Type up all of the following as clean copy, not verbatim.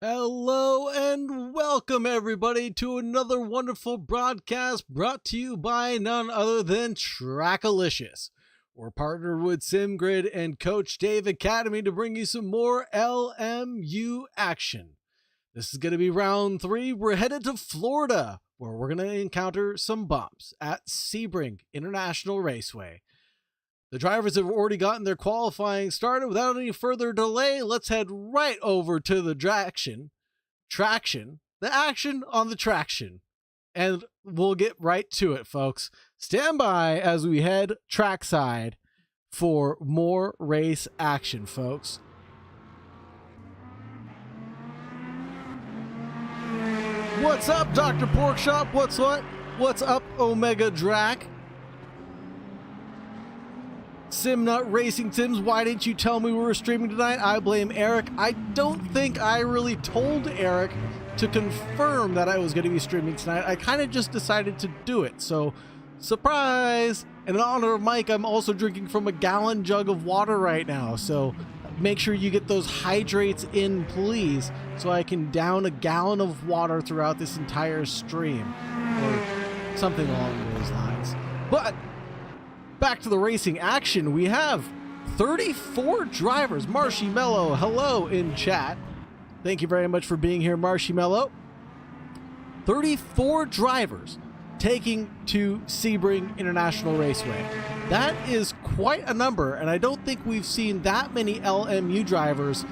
Hello and welcome everybody to another wonderful broadcast brought to you by none other than TRACKILICIOUS. We're partnered with SimGrid and Coach Dave Academy to bring you some more LMU action. This is going to be round 3. We're headed to Florida, where we're going to encounter some bumps at Sebring International Raceway. The drivers have already gotten their qualifying started. Without any further delay, let's head right over to the traction, the action on the traction. And we'll get right to it, folks. Stand by as we head trackside for more race action, folks. What's up, Dr. Porkchop? What's what? What's up, Omega Drac? Simnut Racing Sims, why didn't you tell me we were streaming tonight? I blame Eric. I don't think I really told Eric to confirm that I was going to be streaming tonight. I kind of just decided to do it. So, surprise! And in honor of Mike, I'm also drinking from a gallon jug of water right now. So, make sure you get those hydrates in, please, so I can down a gallon of water throughout this entire stream. Or something along those lines. But back to the racing action. We have 34 drivers. Marshy Mello, hello in chat. Thank you very much for being here, Marshy Mello. 34 drivers taking to Sebring International Raceway. That is quite a number, and I don't think we've seen that many LMU drivers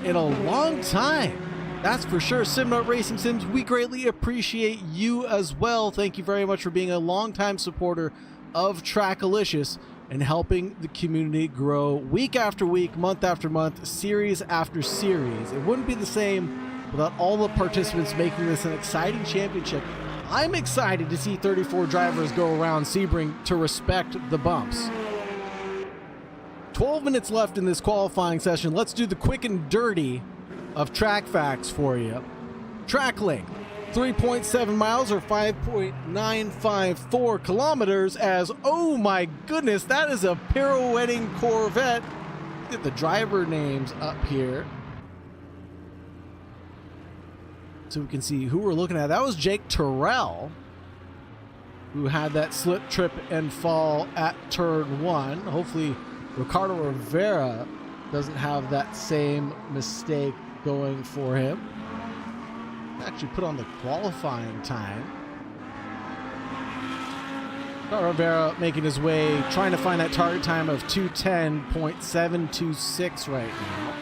in a long time. That's for sure. Simnut Racing Sims, we greatly appreciate you as well. Thank you very much for being a longtime supporter of TRACKILICIOUS and helping the community grow week after week, month after month, series after series. It wouldn't be the same without all the participants making this an exciting championship. I'm excited to see 34 drivers go around Sebring to respect the bumps. 12 minutes left in this qualifying session. Let's do the quick and dirty of track facts for you. Track length: 3.7 miles or 5.954 kilometers as, oh my goodness, that is a pirouetting Corvette. Get the driver names up here so we can see who we're looking at. That was Jake Terrell, who had that slip, trip, and fall at turn 1. Hopefully Ricardo Rivera doesn't have that same mistake going for him. Actually put on the qualifying time. Rivera making his way, trying to find that target time of 2:10.726 right now.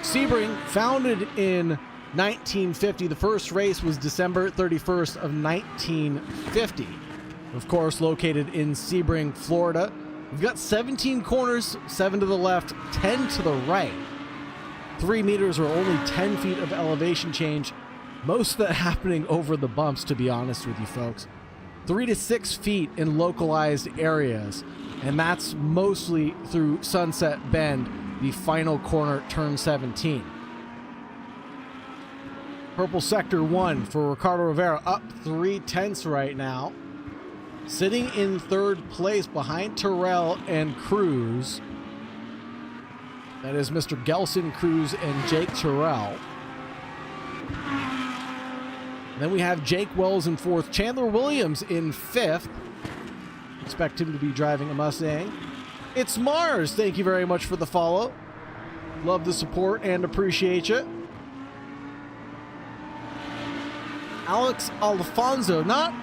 Sebring, founded in 1950. The first race was December 31st of 1950. Of course, located in Sebring, Florida. We've got 17 corners, 7 to the left, 10 to the right. 3 meters or only 10 feet of elevation change. Most of that happening over the bumps, to be honest with you folks. 3 to 6 feet in localized areas. And that's mostly through Sunset Bend, the final corner, turn 17. Purple Sector 1 for Ricardo Rivera, up 3/10 right now. Sitting in third place behind Terrell and Cruz. That is Mr. Gelson, Cruz, and Jake Terrell. And then we have Jake Wells in 4th, Chandler Williams in 5th. Expect him to be driving a Mustang. It's Mars. Thank you very much for the follow. Love the support and appreciate you. Alex Alfonso, not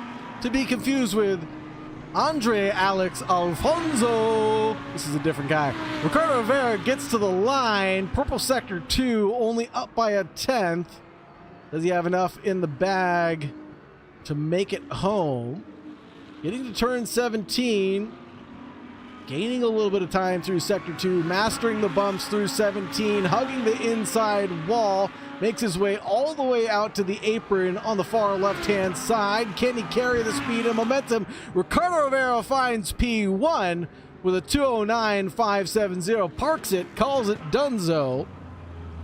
to be confused with Andre Alex Alfonso. This is a different guy. Ricardo Rivera gets to the line. Purple Sector 2 only up by 1/10. Does he have enough in the bag to make it home? Getting to turn 17. Gaining a little bit of time through Sector 2. Mastering the bumps through 17. Hugging the inside wall. Makes his way all the way out to the apron on the far left-hand side. Can he carry the speed and momentum? Ricardo Rivera finds P1 with a 2:09.570. Parks it, calls it Dunzo,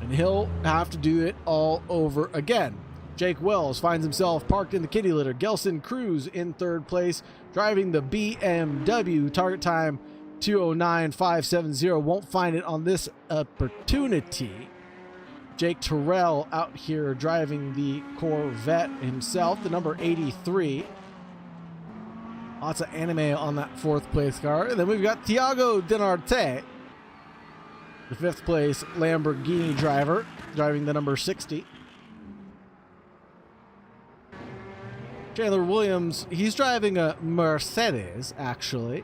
and he'll have to do it all over again. Jake Wells finds himself parked in the kitty litter. Gelson Cruz in 3rd place, driving the BMW. Target time 2:09.570. Won't find it on this opportunity. Jake Terrell out here driving the Corvette himself, the number 83. Lots of anime on that 4th place car. And then we've got Thiago Dinarte, the 5th place Lamborghini driver, driving the number 60. Chandler Williams, he's driving a Mercedes, actually.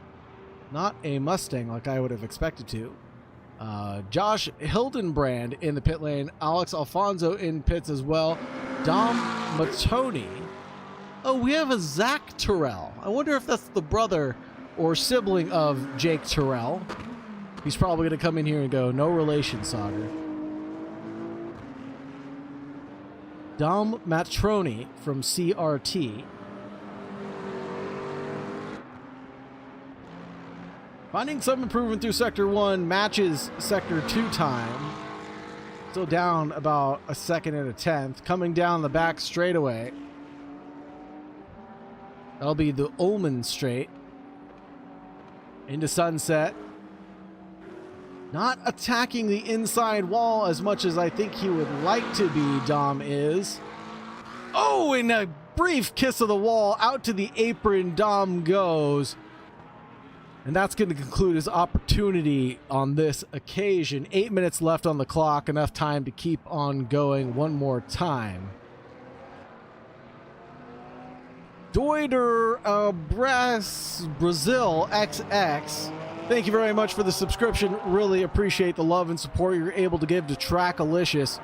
Not a Mustang like I would have expected to. Josh Hildenbrand in the pit lane. Alex Alfonso in pits as well. Dom Matoni. Oh, we have a Zach Terrell. I wonder if that's the brother or sibling of Jake Terrell. He's probably going to come in here and go, no relation, Saagar. Dom Matroni from CRT. Finding some improvement through Sector 1, matches Sector 2 time. Still down about a second and a tenth. Coming down the back straightaway. That'll be the Ullman Straight. Into Sunset. Not attacking the inside wall as much as I think he would like to be, Dom is. Oh, in a brief kiss of the wall, out to the apron, Dom goes. And that's going to conclude his opportunity on this occasion. 8 minutes left on the clock, enough time to keep on going one more time. Doider Brazil XX. Thank you very much for the subscription. Really appreciate the love and support you're able to give to TRACKILICIOUS.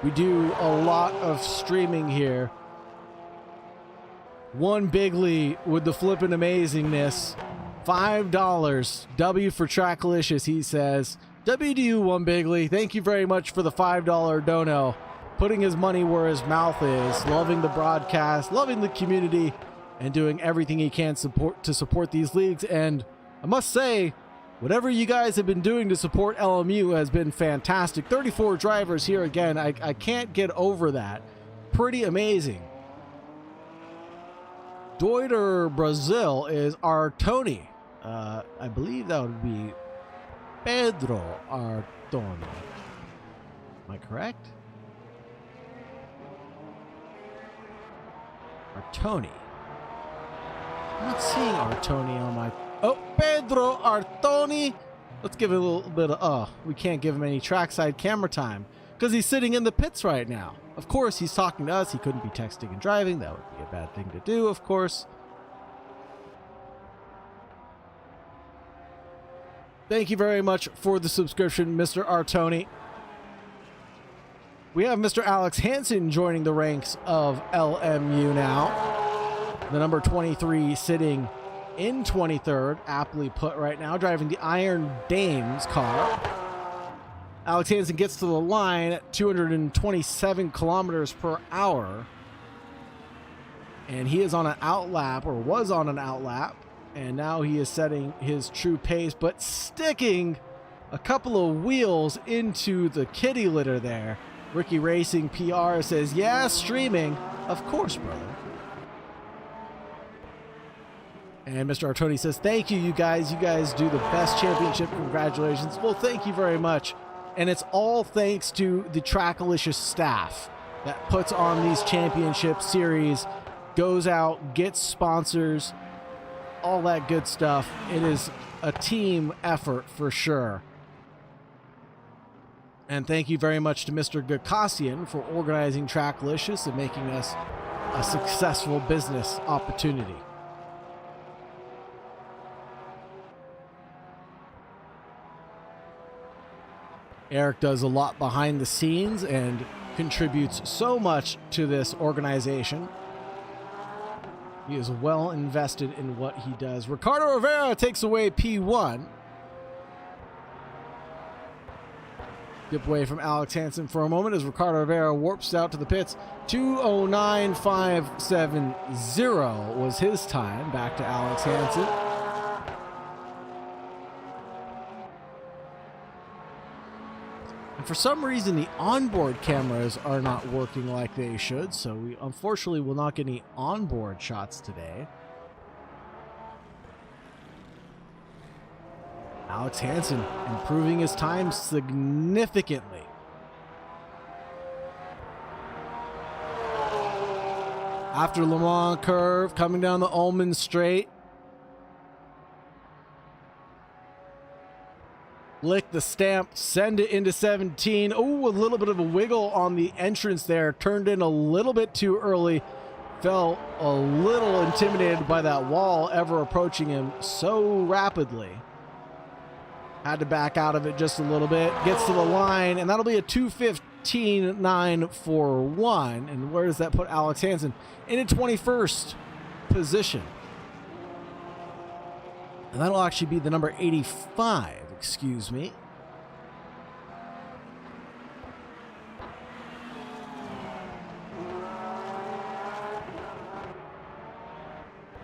We do a lot of streaming here. One Bigley with the flippin' amazingness. $5. W for TRACKILICIOUS, he says. W to you, One Bigley. Thank you very much for the $5 dono. Putting his money where his mouth is. Loving the broadcast, loving the community, and doing everything he can to support these leagues. And I must say, whatever you guys have been doing to support LMU has been fantastic. 34 drivers here again. I can't get over that. Pretty amazing. Doider Brazil is Artoni. I believe that would be Pedro Artoni. Am I correct? Artoni. I'm not seeing Artoni on my... Oh, Pedro Artoni. Let's give it a little bit of... we can't give him any trackside camera time because he's sitting in the pits right now. Of course, he's talking to us. He couldn't be texting and driving. That would be a bad thing to do, of course. Thank you very much for the subscription, Mr. Artoni. We have Mr. Alex Hansen joining the ranks of LMU now. The number 23 sitting in 23rd, aptly put right now, driving the Iron Dames car. Alex Hansen gets to the line at 227 kilometers per hour. And he is on an outlap, or was on an outlap. And now he is setting his true pace, but sticking a couple of wheels into the kitty litter there. Ricky Racing PR says, yeah, streaming. Of course, brother. And Mr. Artoni says, thank you, you guys. You guys do the best championship. Congratulations. Well, thank you very much. And it's all thanks to the TRACKILICIOUS staff that puts on these championship series, goes out, gets sponsors, all that good stuff. It is a team effort for sure. And thank you very much to Mr. Gakassian for organizing TRACKILICIOUS and making us a successful business opportunity. Eric does a lot behind the scenes and contributes so much to this organization. He is well invested in what he does. Ricardo Rivera takes away P1. Dip away from Alex Hansen for a moment as Ricardo Rivera warps out to the pits. 2:09.570 was his time. Back to Alex Hansen. And for some reason, the onboard cameras are not working like they should, so we unfortunately will not get any onboard shots today. Alex Hansen improving his time significantly. After Le Mans curve, coming down the Ullman straight. Lick the stamp, send it into 17. Oh, a little bit of a wiggle on the entrance there. Turned in a little bit too early. Felt a little intimidated by that wall ever approaching him so rapidly. Had to back out of it just a little bit. Gets to the line, and that'll be a 2:15.941. And where does that put Alex Hansen? In a 21st position. And that'll actually be the number 85. Excuse me.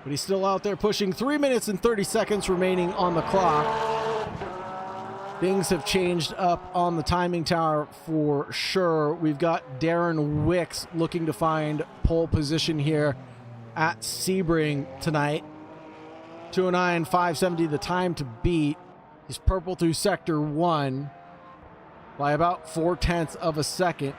But he's still out there pushing. 3 minutes and 30 seconds remaining on the clock. Things have changed up on the timing tower for sure. We've got Darren Wicks looking to find pole position here at Sebring tonight. 209.570 the time to beat. He's purple through sector 1 by about 0.4 of a second.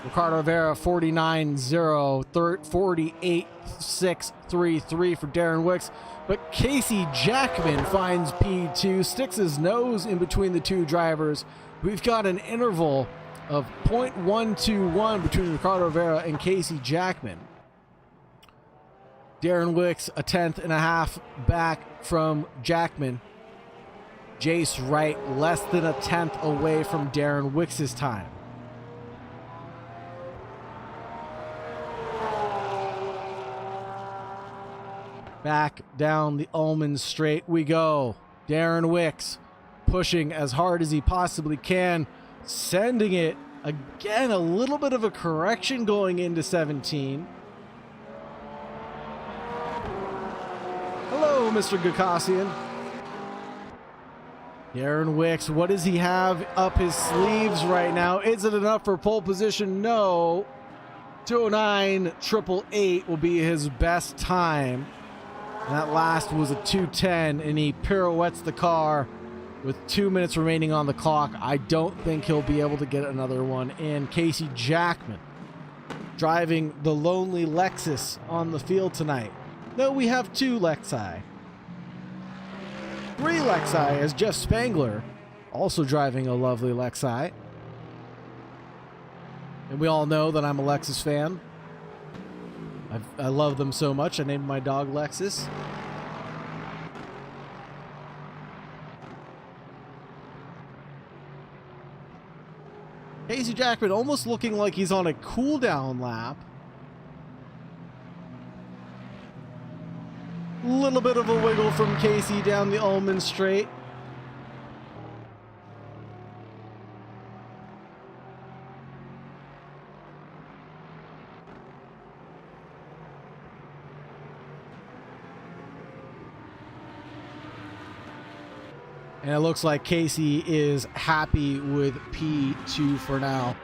Ricardo Rivera 49.0, 48.633 for Darren Wicks. But Casey Jackman finds P2, sticks his nose in between the two drivers. We've got an interval of 0.121 between Ricardo Rivera and Casey Jackman. Darren Wicks a 1/10.5 back from Jackman. Jace Wright less than a 1/10 away from Darren Wicks' time. Back down the Ullman straight we go. Darren Wicks pushing as hard as he possibly can, sending it again. A little bit of a correction going into 17. Hello, Mr. Gukasian. Darren Wicks, what does he have up his sleeves right now? Is it enough for pole position? No. 209.888 will be his best time. And that last was a 2:10, and he pirouettes the car with 2 minutes remaining on the clock. I don't think he'll be able to get another one in. Casey Jackman driving the lonely Lexus on the field tonight. No, we have 2 Lexi. 3 Lexi as Jeff Spangler also driving a lovely Lexi. And we all know that I'm a Lexus fan. I love them so much, I named my dog Lexus. Casey Jackman almost looking like he's on a cool-down lap. Little bit of a wiggle from Casey down the Ullman straight. And it looks like Casey is happy with P2 for now.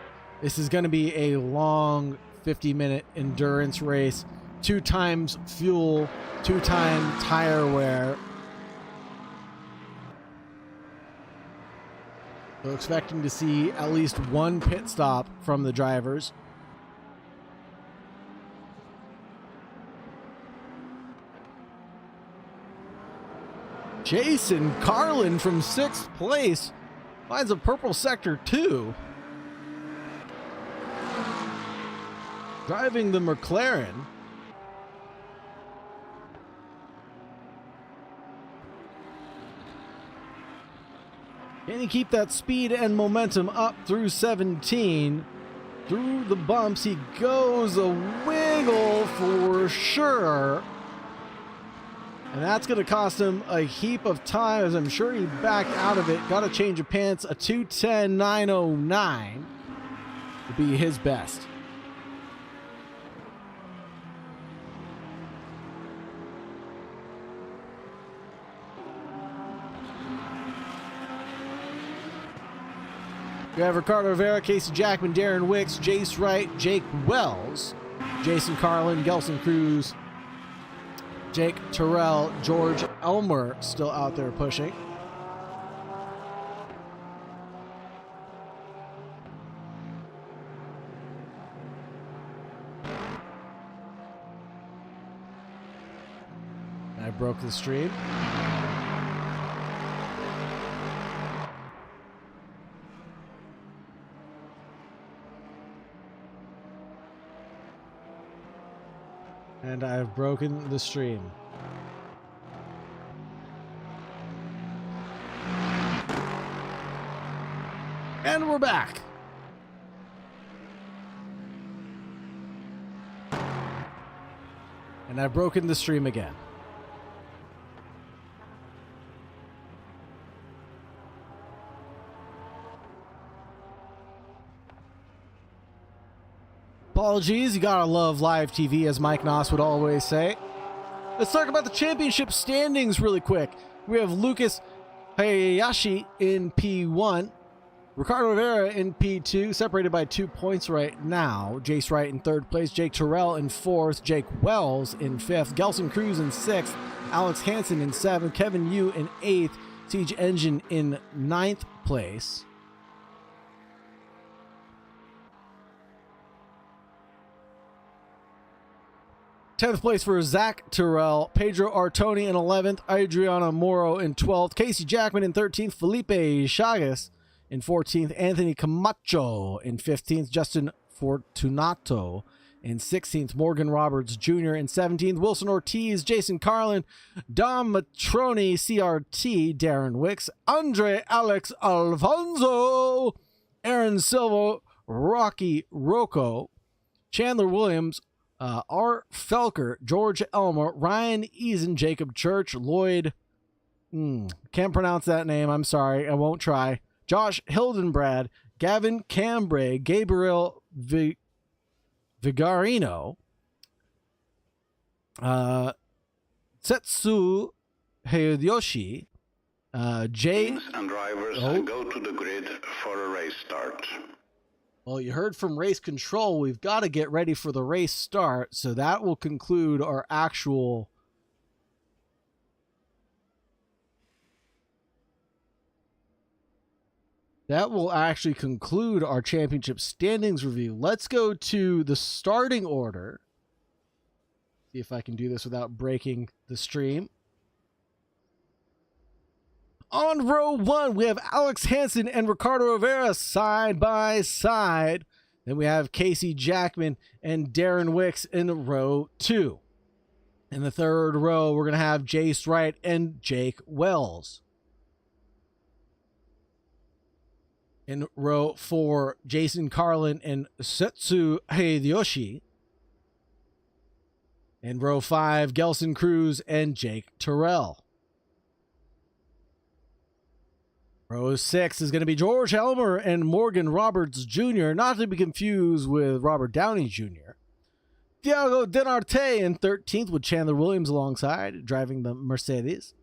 This is going to be a long 50-minute endurance race. 2 times fuel, 2-time tire wear. So expecting to see at least 1 pit stop from the drivers. Jason Carlin from 6th place finds a purple sector 2. Driving the McLaren. Can he keep that speed and momentum up through 17? Through the bumps he goes, a wiggle for sure. And that's going to cost him a heap of time, as I'm sure he backed out of it. Got a change of pants. A 2:10.909 will be his best. We have Ricardo Rivera, Casey Jackman, Darren Wicks, Jace Wright, Jake Wells, Jason Carlin, Gelson Cruz, Jake Terrell, George Elmer still out there pushing. I broke the stream. And I've broken the stream. And we're back. And I've broken the stream again. Apologies, you gotta love live TV, as Mike Noss would always say. Let's talk about the championship standings really quick. We have Lucas Hayashi in P1, Ricardo Rivera in P2, separated by 2 points right now. Jace Wright in 3rd place, Jake Terrell in 4th, Jake Wells in 5th, Gelson Cruz in 6th, Alex Hansen in 7th, Kevin Yu in 8th, Siege Engine in 9th place. Tenth place for Zach Terrell, Pedro Artoni in 11th, Adriana Moro in 12th, Casey Jackman in 13th, Felipe Chagas in 14th, Anthony Camacho in 15th, Justin Fortunato in 16th, Morgan Roberts Jr. in 17th, Wilson Ortiz, Jason Carlin, Dom Matroni, CRT, Darren Wicks, Andre Alex Alfonso, Aaron Silva, Rocky Rocco, Chandler Williams, R. Felker, George Elmer, Ryan Eason, Jacob Church, Lloyd, can't pronounce that name, I'm sorry, I won't try, Josh Hildenbrad, Gavin Cambray, Gabriel Vigarino, Setsu Hideyoshi, Jay... and drivers go to the grid for a race start. Well, you heard from race control, we've got to get ready for the race start, so that will conclude our actual... That will actually conclude our championship standings review. Let's go to the starting order. See if I can do this without breaking the stream. On row 1, we have Alex Hansen and Ricardo Rivera side by side. Then we have Casey Jackman and Darren Wicks in row 2. In the third row, we're going to have Jace Wright and Jake Wells. In row 4, Jason Carlin and Setsu Hideyoshi. In row 5, Gelson Cruz and Jake Terrell. Row 6 is going to be George Elmer and Morgan Roberts Jr., not to be confused with Robert Downey Jr. Thiago Denarte in 13th with Chandler Williams alongside, driving the Mercedes.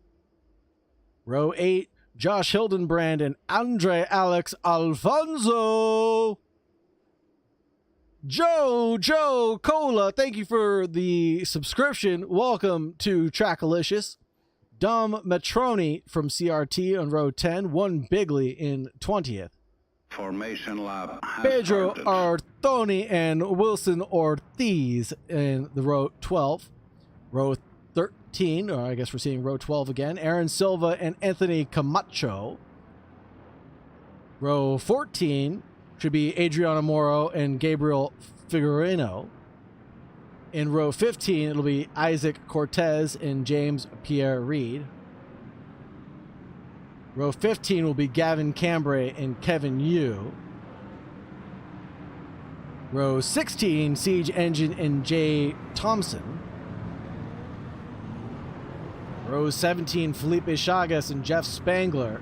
Row 8, Josh Hildenbrand and Andre Alex Alfonso. Joe Cola, thank you for the subscription. Welcome to Trackalicious. Dom Matroni from CRT on row 10, One Bigley in 20th. Formation lap has Pedro started. Artoni and Wilson Ortiz in the row 12. Row 13, or I guess we're seeing row 12 again, Aaron Silva and Anthony Camacho. Row 14 should be Adriana Moro and Gabriel Figurino. In row 15, it'll be Isaac Cortez and James Pierre Reed. Row 15 will be Gavin Cambray and Kevin Yu. Row 16, Siege Engine and Jay Thompson. Row 17, Felipe Chagas and Jeff Spangler.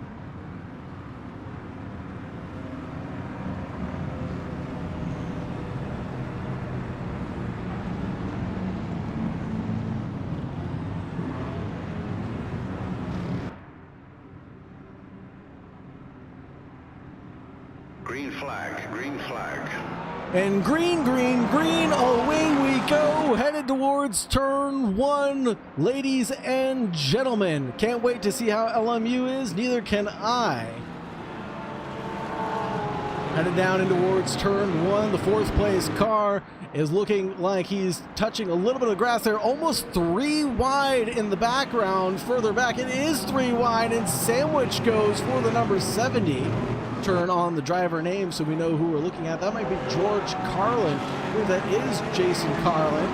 Green flag, green flag. And green, away we go, headed towards turn 1, ladies and gentlemen. Can't wait to see how LMU is, neither can I. Headed down in towards turn 1. The 4th place car is looking like he's touching a little bit of grass there. Almost 3 wide in the background. Further back, it is 3 wide, and Sandwich goes for the number 70. Turn on the driver name so we know who we're looking at. That might be George Carlin. Who that is Jason Carlin.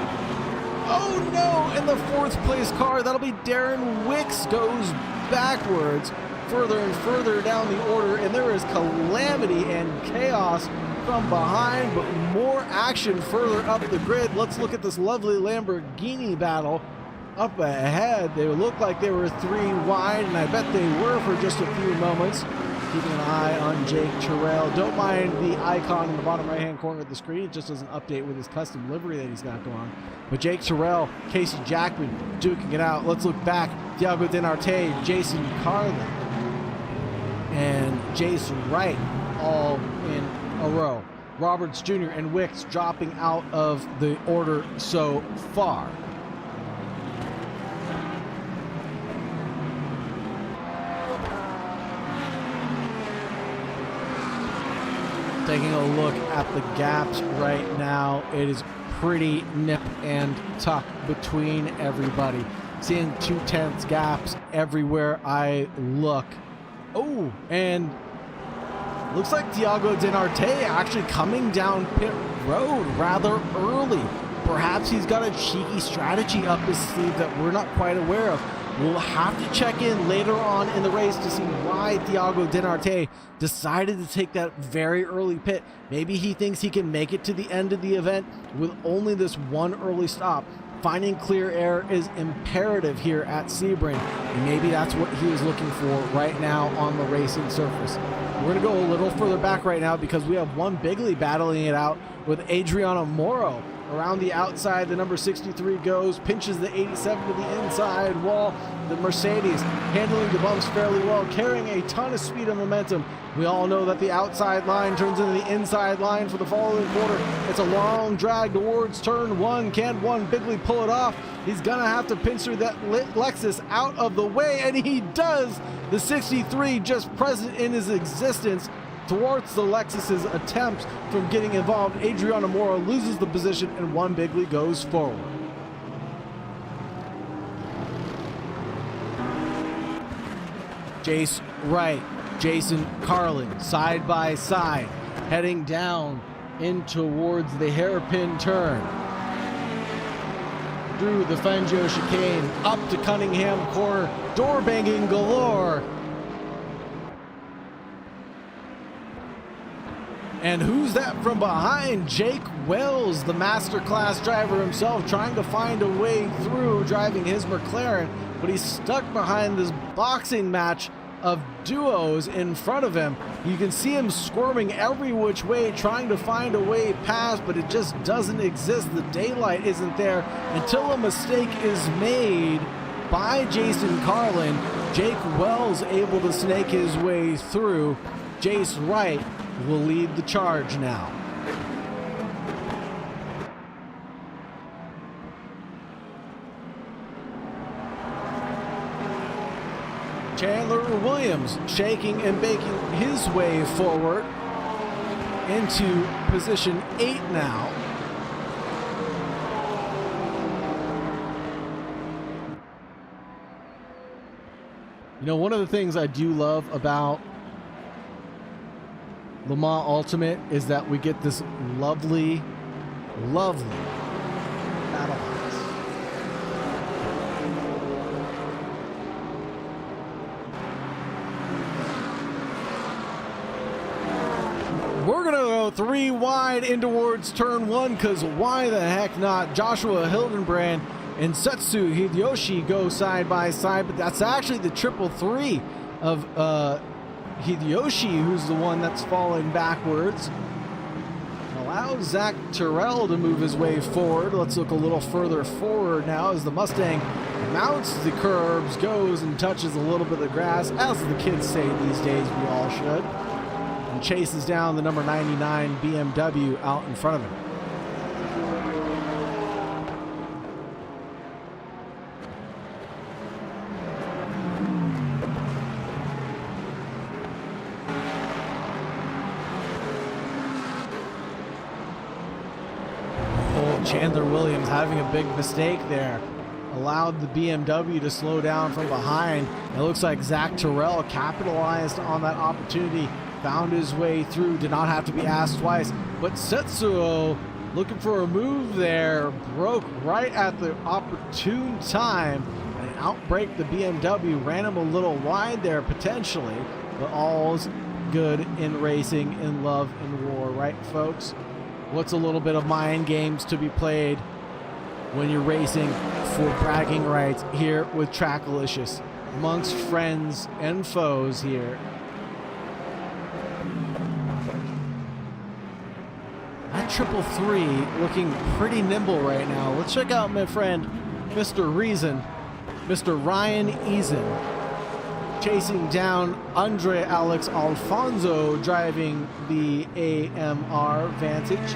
Oh no, in the 4th place car, that'll be Darren Wicks, goes backwards further and further down the order, and there is calamity and chaos from behind, but more action further up the grid. Let's look at this lovely Lamborghini battle up ahead. They look like they were 3 wide, and I bet they were for just a few moments. Keeping an eye on Jake Terrell. Don't mind the icon in the bottom right-hand corner of the screen. It just doesn't update with his custom livery that he's got going on. But Jake Terrell, Casey Jackman duking it out. Let's look back. Thiago Denarte, Jason Carlin, and Jason Wright all in a row. Roberts Jr. and Wicks dropping out of the order so far. Taking a look at the gaps right now, it is pretty nip and tuck between everybody. Seeing 0.2 gaps everywhere I look. Oh, and looks like Thiago Denarte actually coming down pit road rather early. Perhaps he's got a cheeky strategy up his sleeve that we're not quite aware of. We'll have to check in later on in the race to see why Thiago Denarte decided to take that very early pit. Maybe he thinks he can make it to the end of the event with only this one early stop. Finding clear air is imperative here at Sebring, and maybe that's what he is looking for right now on the racing surface. We're going to go a little further back right now because we have one Bigley battling it out with Adriano Moro. Around the outside, the number 63 goes, pinches the 87 to the inside wall. The Mercedes handling the bumps fairly well, carrying a ton of speed and momentum. We all know that the outside line turns into the inside line for the following quarter. It's a long drag towards turn 1. Can one Bigley pull it off? He's gonna have to pincer that Lexus out of the way, and he does. The 63 just present in his existence thwarts the Lexus's attempts from getting involved. Adriano Moro loses the position, and one Bigley goes forward. Jace Wright, Jason Carlin, side by side, heading down in towards the hairpin turn. Through the Fangio chicane, up to Cunningham corner, door banging galore. And who's that from behind? Jake Wells, the masterclass driver himself, trying to find a way through, driving his McLaren, but he's stuck behind this boxing match of duos in front of him. You can see him squirming every which way, trying to find a way past, but it just doesn't exist. The daylight isn't there until a mistake is made by Jason Carlin. Jake Wells able to snake his way through. Jace Wright will lead the charge now. Chandler Williams shaking and baking his way forward into position 8 now. You know, one of the things I do love about Le Mans Ultimate is that we get this lovely, lovely battle box. We're gonna go 3 wide in towards turn 1, because why the heck not? Joshua Hildenbrand and Setsu Hideyoshi go side by side, but that's actually the 333 of Hideyoshi who's the one that's falling backwards. Allows Zach Terrell to move his way forward. Let's look a little further forward now as the Mustang mounts the curbs, goes and touches a little bit of grass, as the kids say these days we all should, and chases down the number 99 BMW out in front of him. Chandler Williams having a big mistake there. Allowed the BMW to slow down from behind. It looks like Zach Terrell capitalized on that opportunity, found his way through, did not have to be asked twice. But Setsuo, looking for a move there, broke right at the opportune time and outbraked the BMW, ran him a little wide there potentially, but all's good in racing, in love and war, right folks? What's a little bit of mind games to be played when you're racing for bragging rights here with Trackalicious, amongst friends and foes here. That 333 looking pretty nimble right now. Let's check out my friend, Mr. Reason, Mr. Ryan Eason, chasing down Andre Alex Alfonso, driving the AMR Vantage.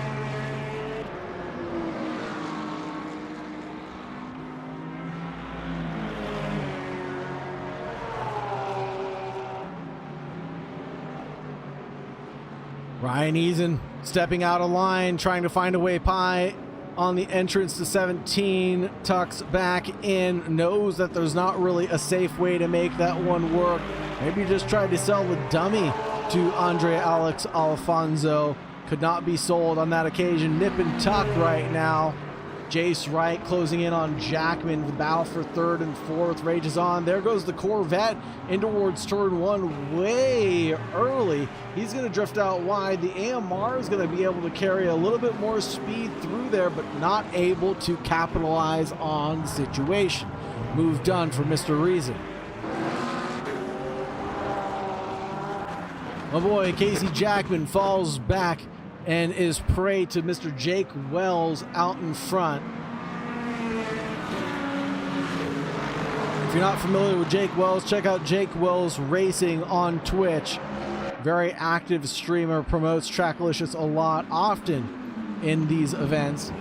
Ryan Eason stepping out of line, trying to find a way pie on the entrance to 17, tucks back in, knows that there's not really a safe way to make that one work. Maybe just tried to sell the dummy to Andre Alex Alfonso. Could not be sold on that occasion. Nip and tuck right now. Jace Wright closing in on Jackman. The battle for third and fourth rages on. There goes the Corvette in towards turn one way early. He's going to drift out wide. The AMR is going to be able to carry a little bit more speed through there, but not able to capitalize on the situation. Move done for Mr. Reason. My boy Casey Jackman falls back and is prey to Mr. Jake Wells out in front. If you're not familiar with Jake Wells, check out Jake Wells Racing on Twitch. Very active streamer, promotes Trackalicious a lot, often in these events.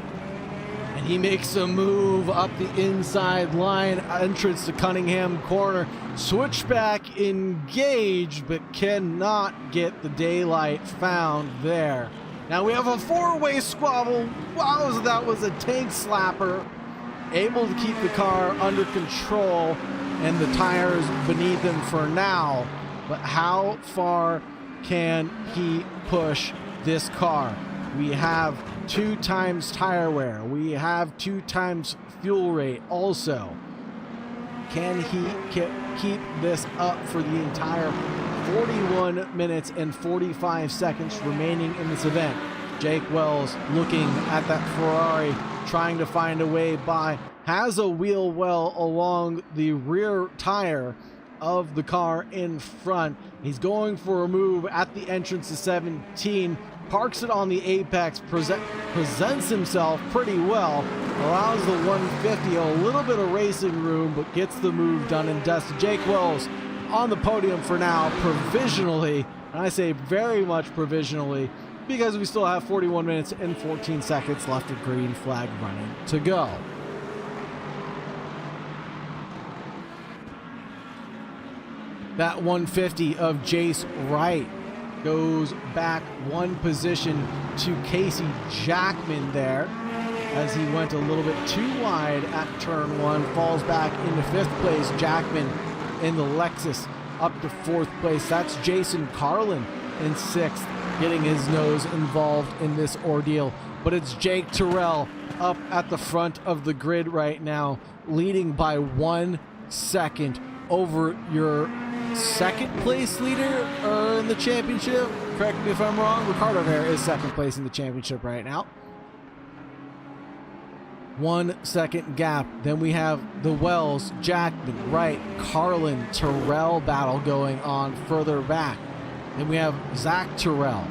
And he makes a move up the inside line, entrance to Cunningham Corner. Switchback engaged, but cannot get the daylight found there. Now we have a four-way squabble. Wow, that was a tank slapper. Able to keep the car under control and the tires beneath him for now. But how far can he push this car? We have 2 times tire wear. We have 2 times fuel rate also. Can he keep this up for the entire 41 minutes and 45 seconds remaining in this event? Jake Wells looking at that Ferrari, trying to find a way by, has a wheel well along the rear tire of the car in front. He's going for a move at the entrance to 17, parks it on the apex, presents himself pretty well, allows the 150 a little bit of racing room, but gets the move done and dusted. Jake Wells on the podium for now, provisionally, and I say very much provisionally, because we still have 41 minutes and 14 seconds left of green flag running to go. That 150 of Jace Wright goes back one position to Casey Jackman there, as he went a little bit too wide at turn one, falls back into 5th place. Jackman in the Lexus up to 4th place. That's Jason Carlin in 6th, getting his nose involved in this ordeal. But it's Jake Terrell up at the front of the grid right now, leading by 1 second over your 2nd place leader in the championship. Correct me if I'm wrong. Ricardo Vera is 2nd place in the championship right now. 1 second gap. Then we have the Wells, Jackman, Wright, Carlin, Terrell battle going on further back. Then we have Zach Terrell,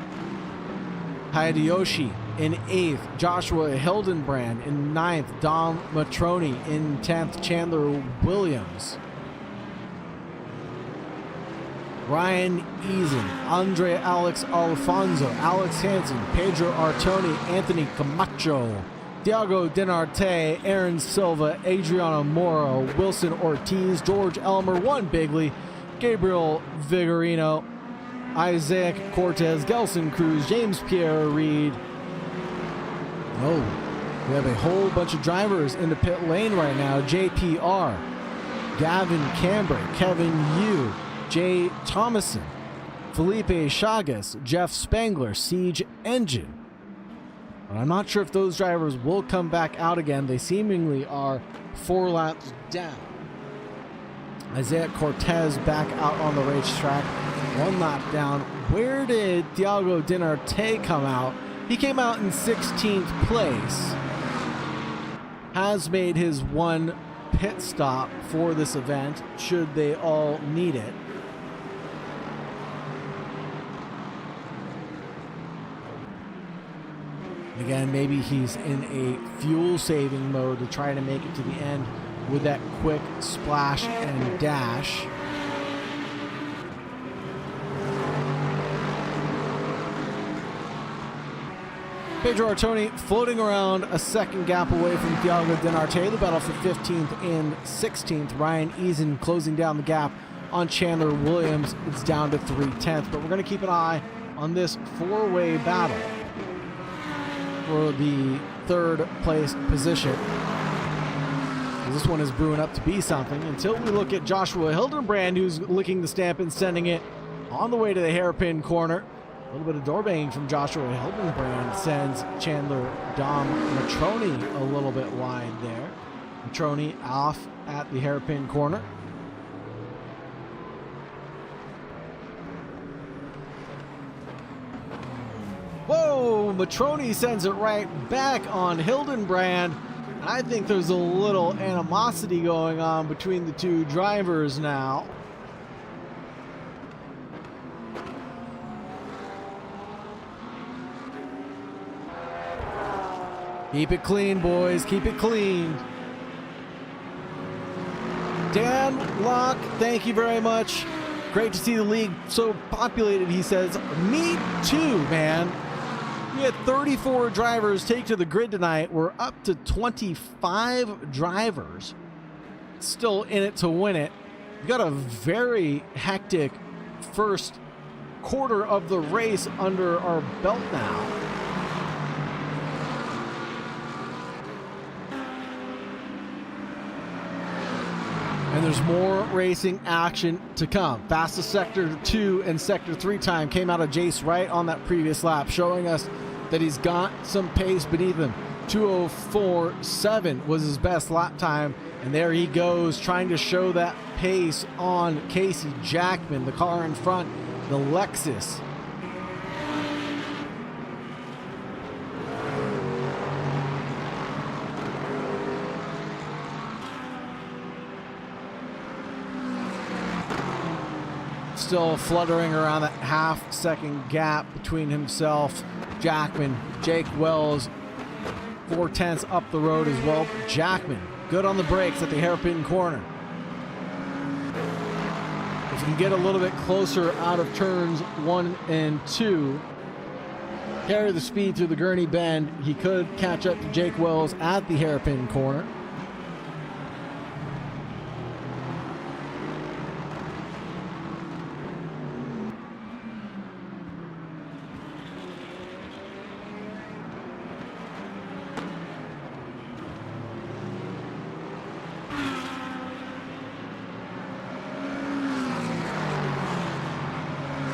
Hideyoshi in 8th, Joshua Hildenbrand in 9th, Dom Matroni in 10th, Chandler Williams, Ryan Eason, Andre Alex Alfonso, Alex Hansen, Pedro Artoni, Anthony Camacho, Diego Denarte, Aaron Silva, Adriano Moro, Wilson Ortiz, George Elmer, Juan Bigley, Gabriel Vigorino, Isaac Cortez, Gelson Cruz, James Pierre Reed. Oh, We have a whole bunch of drivers in the pit lane right now. JPR, Gavin Cambray, Kevin Yu, Jay Thomason, Felipe Chagas, Jeff Spangler, Siege Engine. But I'm not sure if those drivers will come back out again. They seemingly are 4 laps down. Isaiah Cortez back out on the racetrack, 1 lap down. Where did Thiago Dinarte come out? He came out in 16th place. Has made his 1 pit stop for this event, should they all need it. Again, maybe he's in a fuel saving mode to try to make it to the end with that quick splash and dash. Pedro Artoni floating around a 2nd gap away from Thiago Dinarte. The battle for 15th and 16th. Ryan Eason closing down the gap on Chandler Williams. It's down to 3/10, but we're going to keep an eye on this 4-way battle for the 3rd place position. This one is brewing up to be something until we look at Joshua Hildenbrand, who's licking the stamp and sending it on the way to the hairpin corner. A little bit of door banging from Joshua Hildenbrand sends Chandler Dom Matroni a little bit wide there. Matroni off at the hairpin corner. Whoa, Matroni sends it right back on Hildenbrand. I think there's a little animosity going on between the 2 drivers now. Keep it clean, boys. Keep it clean. Dan Locke, thank you very much. Great to see the league so populated, he says. Me too, man. We had 34 drivers take to the grid tonight. We're up to 25 drivers still in it to win it. We've got a very hectic first quarter of the race under our belt now. And there's more racing action to come. Fastest Sector 2 and Sector 3 time came out of Jace Wright on that previous lap, showing us that he's got some pace beneath him. 2:04.7 was his best lap time, and there he goes, trying to show that pace on Casey Jackman, the car in front, the Lexus. Still fluttering around that half-second gap between himself, Jackman, Jake Wells, 4/10 up the road as well. Jackman, good on the brakes at the hairpin corner. If he can get a little bit closer out of turns 1 and 2, carry the speed through the Gurney Bend, he could catch up to Jake Wells at the hairpin corner.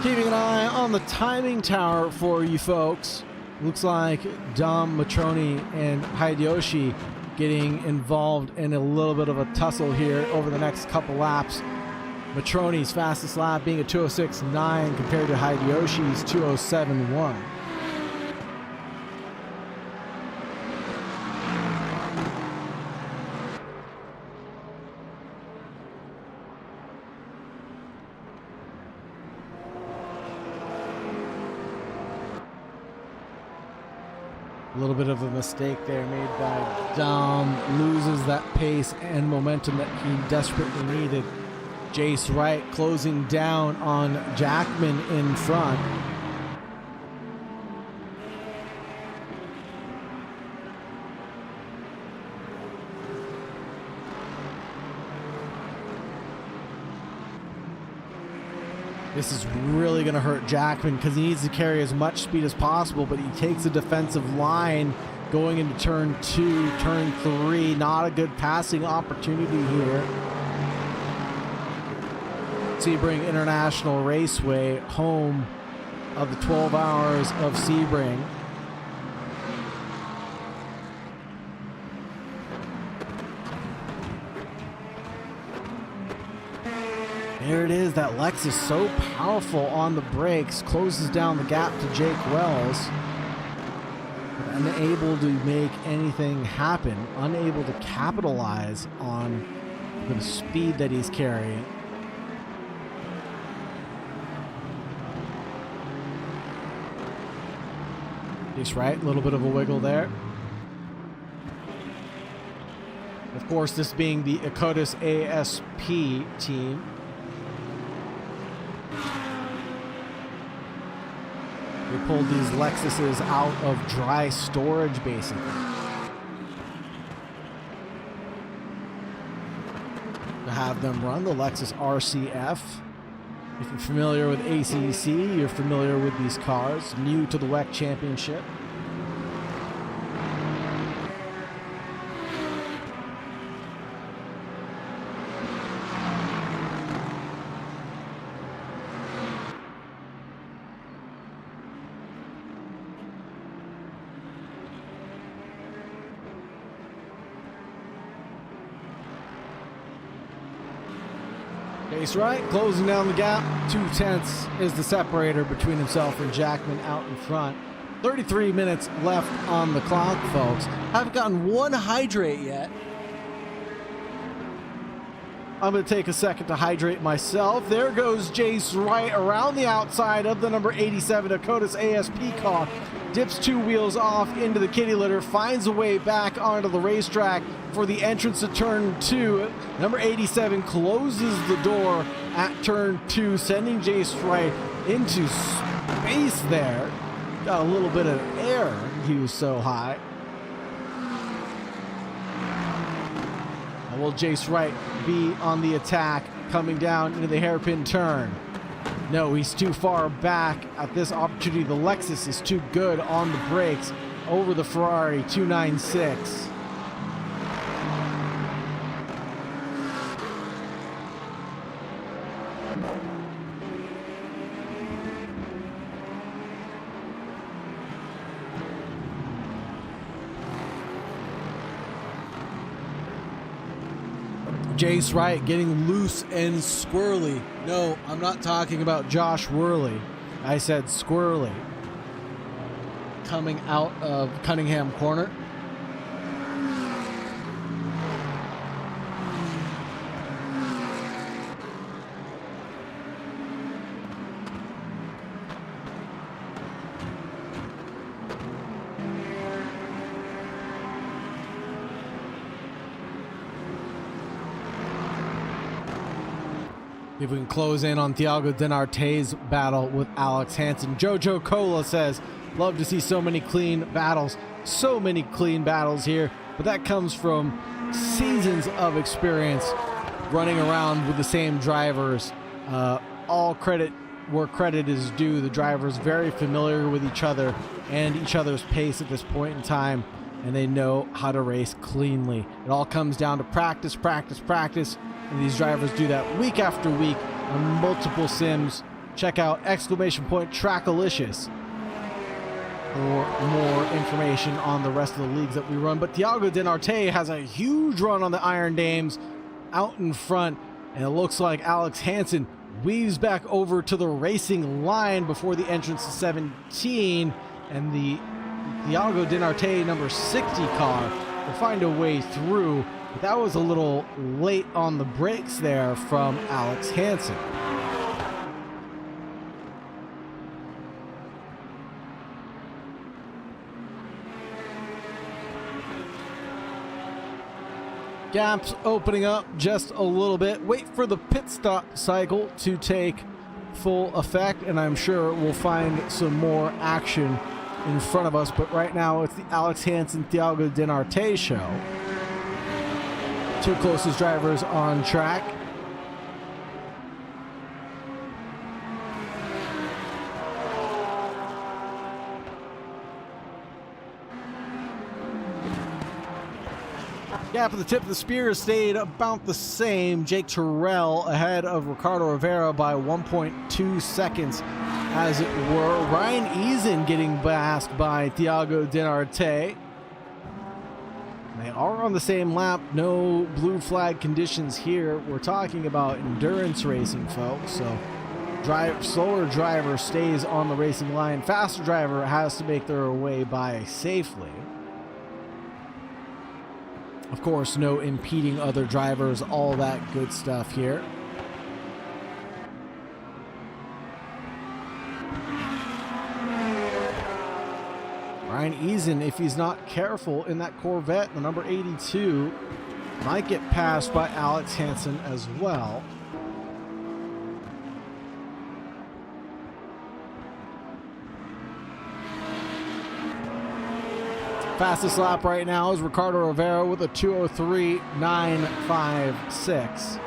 Keeping an eye on the timing tower for you folks. Looks like Dom Matroni and Hideyoshi getting involved in a little bit of a tussle here over the next couple laps. Matroni's fastest lap being a 2:06.9 compared to Hideyoshi's 2:07.1. A little bit of a mistake there made by Dom. Loses that pace and momentum that he desperately needed. Jace Wright closing down on Jackman in front. This is really going to hurt Jackman because he needs to carry as much speed as possible, but he takes a defensive line going into turn 2, turn 3. Not a good passing opportunity here. Sebring International Raceway, home of the 12 Hours of Sebring. There it is. That Lexus so powerful on the brakes, closes down the gap to Jake Wells. Unable to make anything happen, unable to capitalize on the speed that he's carrying. He's right, a little bit of a wiggle there. Of course, this being the Akotis ASP team. They pulled these Lexuses out of dry storage, basically. To have them run the Lexus RCF. If you're familiar with ACC, you're familiar with these cars. New to the WEC Championship. Pace right, closing down the gap. 2/10 is the separator between himself and Jackman out in front. 33 minutes left on the clock, folks. Haven't gotten one hydrate yet. I'm going to take a second to hydrate myself. There goes Jace Wright around the outside of the number 87 Akotis ASP car. Dips 2 wheels off into the kitty litter, finds a way back onto the racetrack for the entrance to turn 2. Number 87 closes the door at turn 2, sending Jace Wright into space there. Got a little bit of air. He was so high. Will Jace Wright be on the attack coming down into the hairpin turn? No, he's too far back at this opportunity. The Lexus is too good on the brakes over the Ferrari 296. Jace Wright getting loose and squirrely. No, I'm not talking about Josh Worley. I said squirrely. Coming out of Cunningham Corner. If we can close in on Thiago Denarte's battle with Alex Hansen. Jojo Cola says, love to see so many clean battles. So many clean battles here. But that comes from seasons of experience running around with the same drivers. All credit where credit is due. The drivers very familiar with each other and each other's pace at this point in time. And they know how to race cleanly. It all comes down to practice, practice, practice. And these drivers do that week after week on multiple sims. Check out !TRACKILICIOUS for more information on the rest of the leagues that we run. But Thiago Denarte has a huge run on the Iron Dames out in front. And it looks like Alex Hansen weaves back over to the racing line before the entrance to 17. And the Thiago Denarte number 60 car will find a way through. But that was a little late on the brakes there from Alex Hansen. Gaps opening up just a little bit. Wait for the pit stop cycle to take full effect, and I'm sure we'll find some more action in front of us. But right now, it's the Alex Hansen Thiago Denarte show. Two closest drivers on track. Gap at the tip of the spear stayed about the same. Jake Terrell ahead of Ricardo Rivera by 1.2 seconds, as it were. Ryan Eason getting passed by Thiago Dinarte. They are on the same lap. No blue flag conditions here. We're talking about endurance racing, folks. So slower driver stays on the racing line. Faster driver has to make their way by safely. Of course, no impeding other drivers, all that good stuff here. Ryan Eason, if he's not careful in that Corvette, the number 82, might get passed by Alex Hansen as well. Fastest lap right now is Ricardo Rivera with a 2:03.956.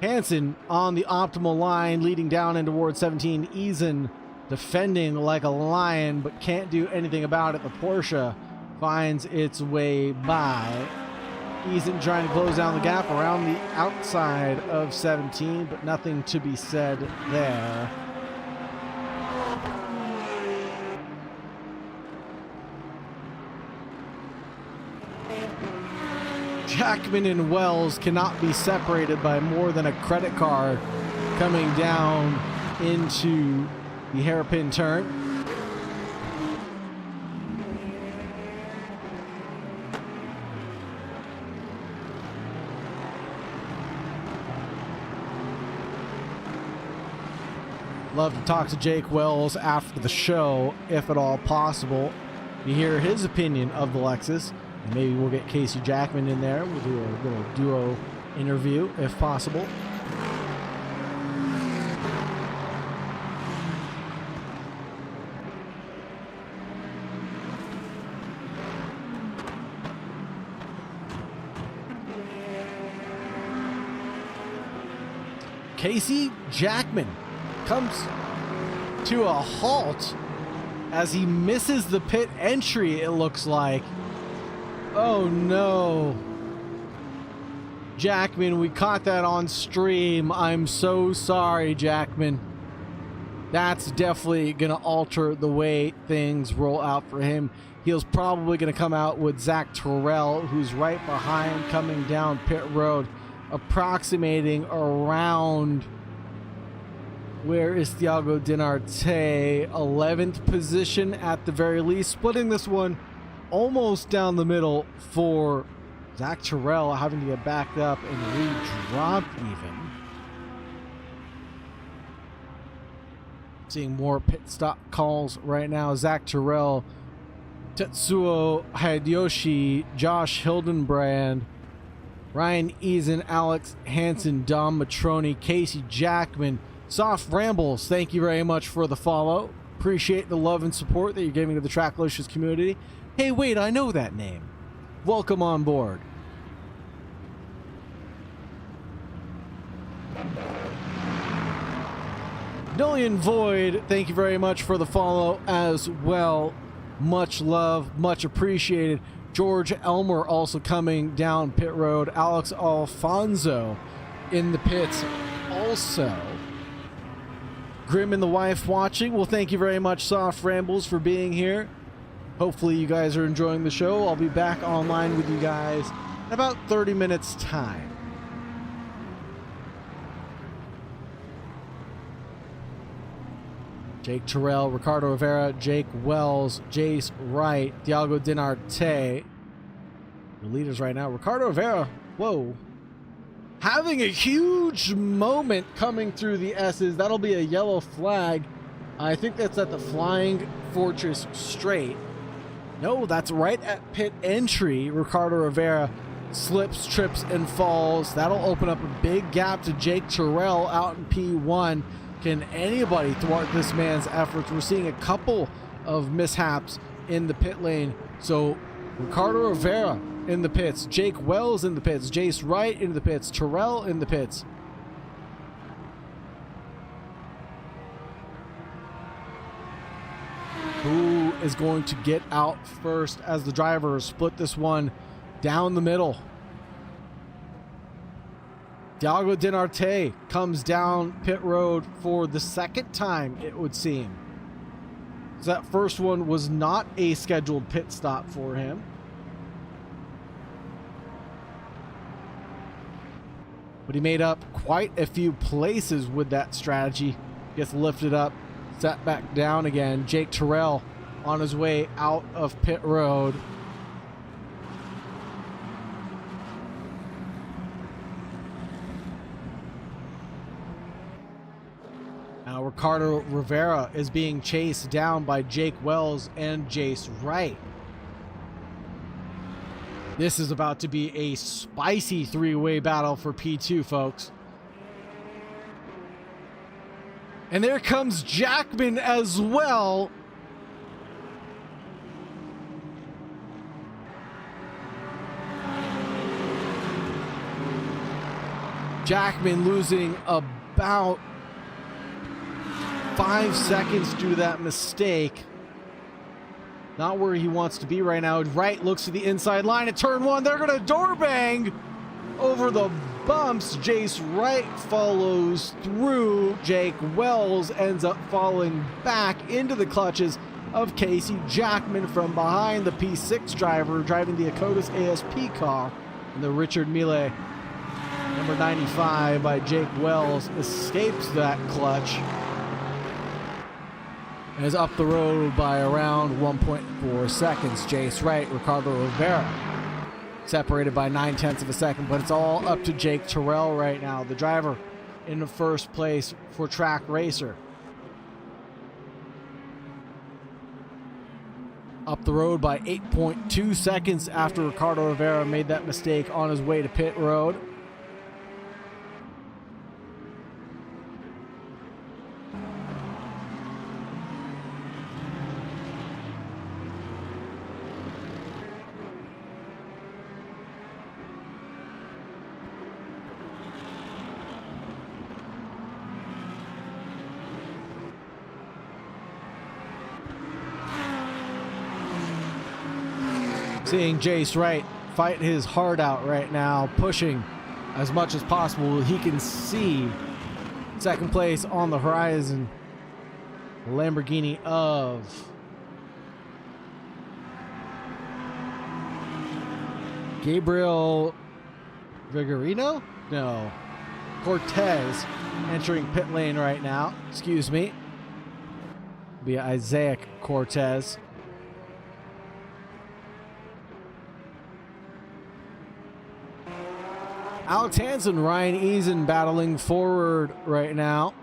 Hansen on the optimal line, leading down in towards 17. Eason defending like a lion, but can't do anything about it. The Porsche finds its way by. Eason trying to close down the gap around the outside of 17, but nothing to be said there. Jackman and Wells cannot be separated by more than a credit card coming down into the hairpin turn. Love to talk to Jake Wells after the show, if at all possible. You hear his opinion of the Lexus. And maybe we'll get Casey Jackman in there. We'll do a little duo interview if possible. Casey Jackman comes to a halt as he misses the pit entry, it looks like. Oh no. Jackman, we caught that on stream. I'm so sorry, Jackman. That's definitely going to alter the way things roll out for him. He's probably going to come out with Zach Terrell, who's right behind, coming down pit road, approximating around, where is Thiago Dinarte? 11th position at the very least, splitting this one almost down the middle for Zach Terrell, having to get backed up and re-dropped even. Seeing more pit stop calls right now. Zach Terrell, Tetsuo Hideyoshi, Josh Hildenbrand, Ryan Eason, Alex Hansen, Dom Matroni, Casey Jackman, Soft Rambles, thank you very much for the follow. Appreciate the love and support that you're giving to the Tracklicious community. Hey, wait, I know that name. Welcome on board. Nillion Void, thank you very much for the follow as well. Much love, much appreciated. George Elmer also coming down pit road. Alex Alfonso in the pits also. Grim and the wife watching. Well, thank you very much, Soft Rambles, for being here. Hopefully you guys are enjoying the show. I'll be back online with you guys in about 30 minutes time. Jake Terrell, Ricardo Rivera, Jake Wells, Jace Wright, Thiago Dinarte. The leaders right now. Ricardo Rivera, whoa. Having a huge moment coming through the S's. That'll be a yellow flag. I think that's at the Flying Fortress Straight. No, that's right at pit entry. Ricardo Rivera slips, trips, and falls. That'll open up a big gap to Jake Terrell out in P1. Can anybody thwart this man's efforts? We're seeing a couple of mishaps in the pit lane. So Ricardo Rivera in the pits, Jake Wells in the pits, Jace Wright in the pits, Terrell in the pits. Who is going to get out first as the drivers split this one down the middle. Diago Dinarte comes down pit road for the second time, it would seem. So that first one was not a scheduled pit stop for him. But he made up quite a few places with that strategy. Gets lifted up, set back down again. Jake Terrell on his way out of pit road. Now Ricardo Rivera is being chased down by Jake Wells and Jace Wright. This is about to be a spicy three-way battle for P2, folks. And there comes Jackman as well. Jackman losing about 5 seconds due to that mistake. Not where he wants to be right now. Wright looks to the inside line at turn one. They're going to door bang over the bumps. Jace Wright follows through. Jake Wells ends up falling back into the clutches of Casey Jackman from behind. The P6 driver driving the Akotis ASP car. And the Richard Mille, number 95 by Jake Wells, escapes that clutch. And is up the road by around 1.4 seconds. Jace Wright, Ricardo Rivera, separated by 9/10 of a second, but it's all up to Jake Terrell right now, the driver in the first place for Track Racer. Up the road by 8.2 seconds after Ricardo Rivera made that mistake on his way to pit road. Seeing Jace Wright fight his heart out right now, pushing as much as possible. He can see second place on the horizon. Lamborghini of Gabriel Vigorino? No. Cortez entering pit lane right now. Excuse me. Be Isaac Cortez. Alex Hansen, Ryan Eason battling forward right now.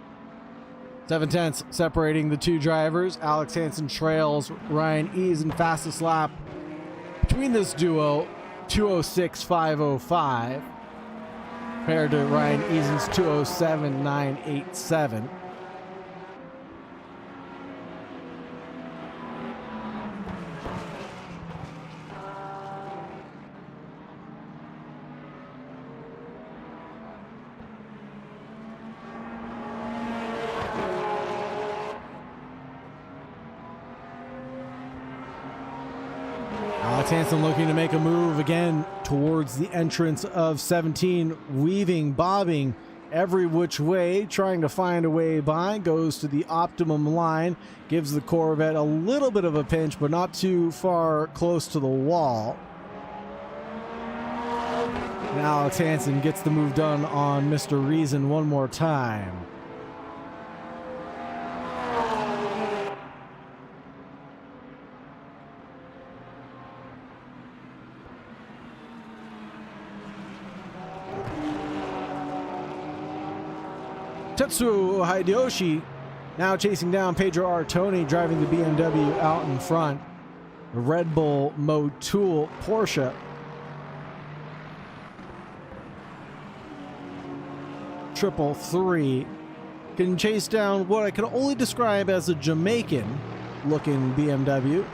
7/10 separating the two drivers. Alex Hansen trails Ryan Eason, fastest lap between this duo, 2:06.505, compared to Ryan Eason's 2:07.987. Hansen looking to make a move again towards the entrance of 17, weaving, bobbing every which way, trying to find a way by, goes to the optimum line, gives the Corvette a little bit of a pinch, but not too far close to the wall. And Alex Hansen gets the move done on Mr. Reason one more time. Tetsuo Hideyoshi now chasing down Pedro Artoni, driving the BMW out in front. The Red Bull Motul Porsche. Triple three can chase down what I can only describe as a Jamaican-looking BMW.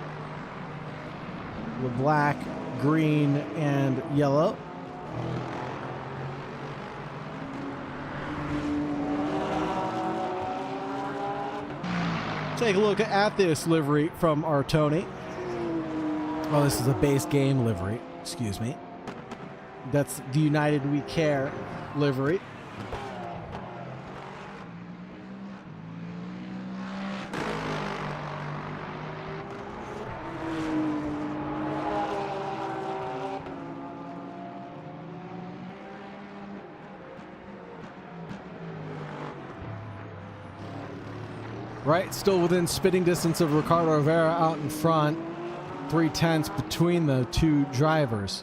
The black, green, and yellow. Take a look at this livery from our Tony. Oh, this is a base game livery. Excuse me. That's the United We Care livery. Right, still within spitting distance of Ricardo Rivera out in front. 3/10 between the two drivers.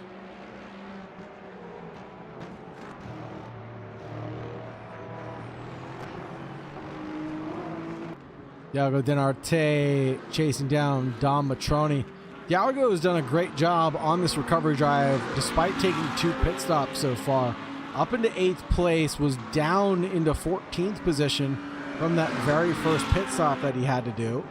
Diago Denarte chasing down Dom Matroni. Diago has done a great job on this recovery drive despite taking 2 pit stops so far. Up into 8th place, was down into 14th position from that very first pit stop that he had to do.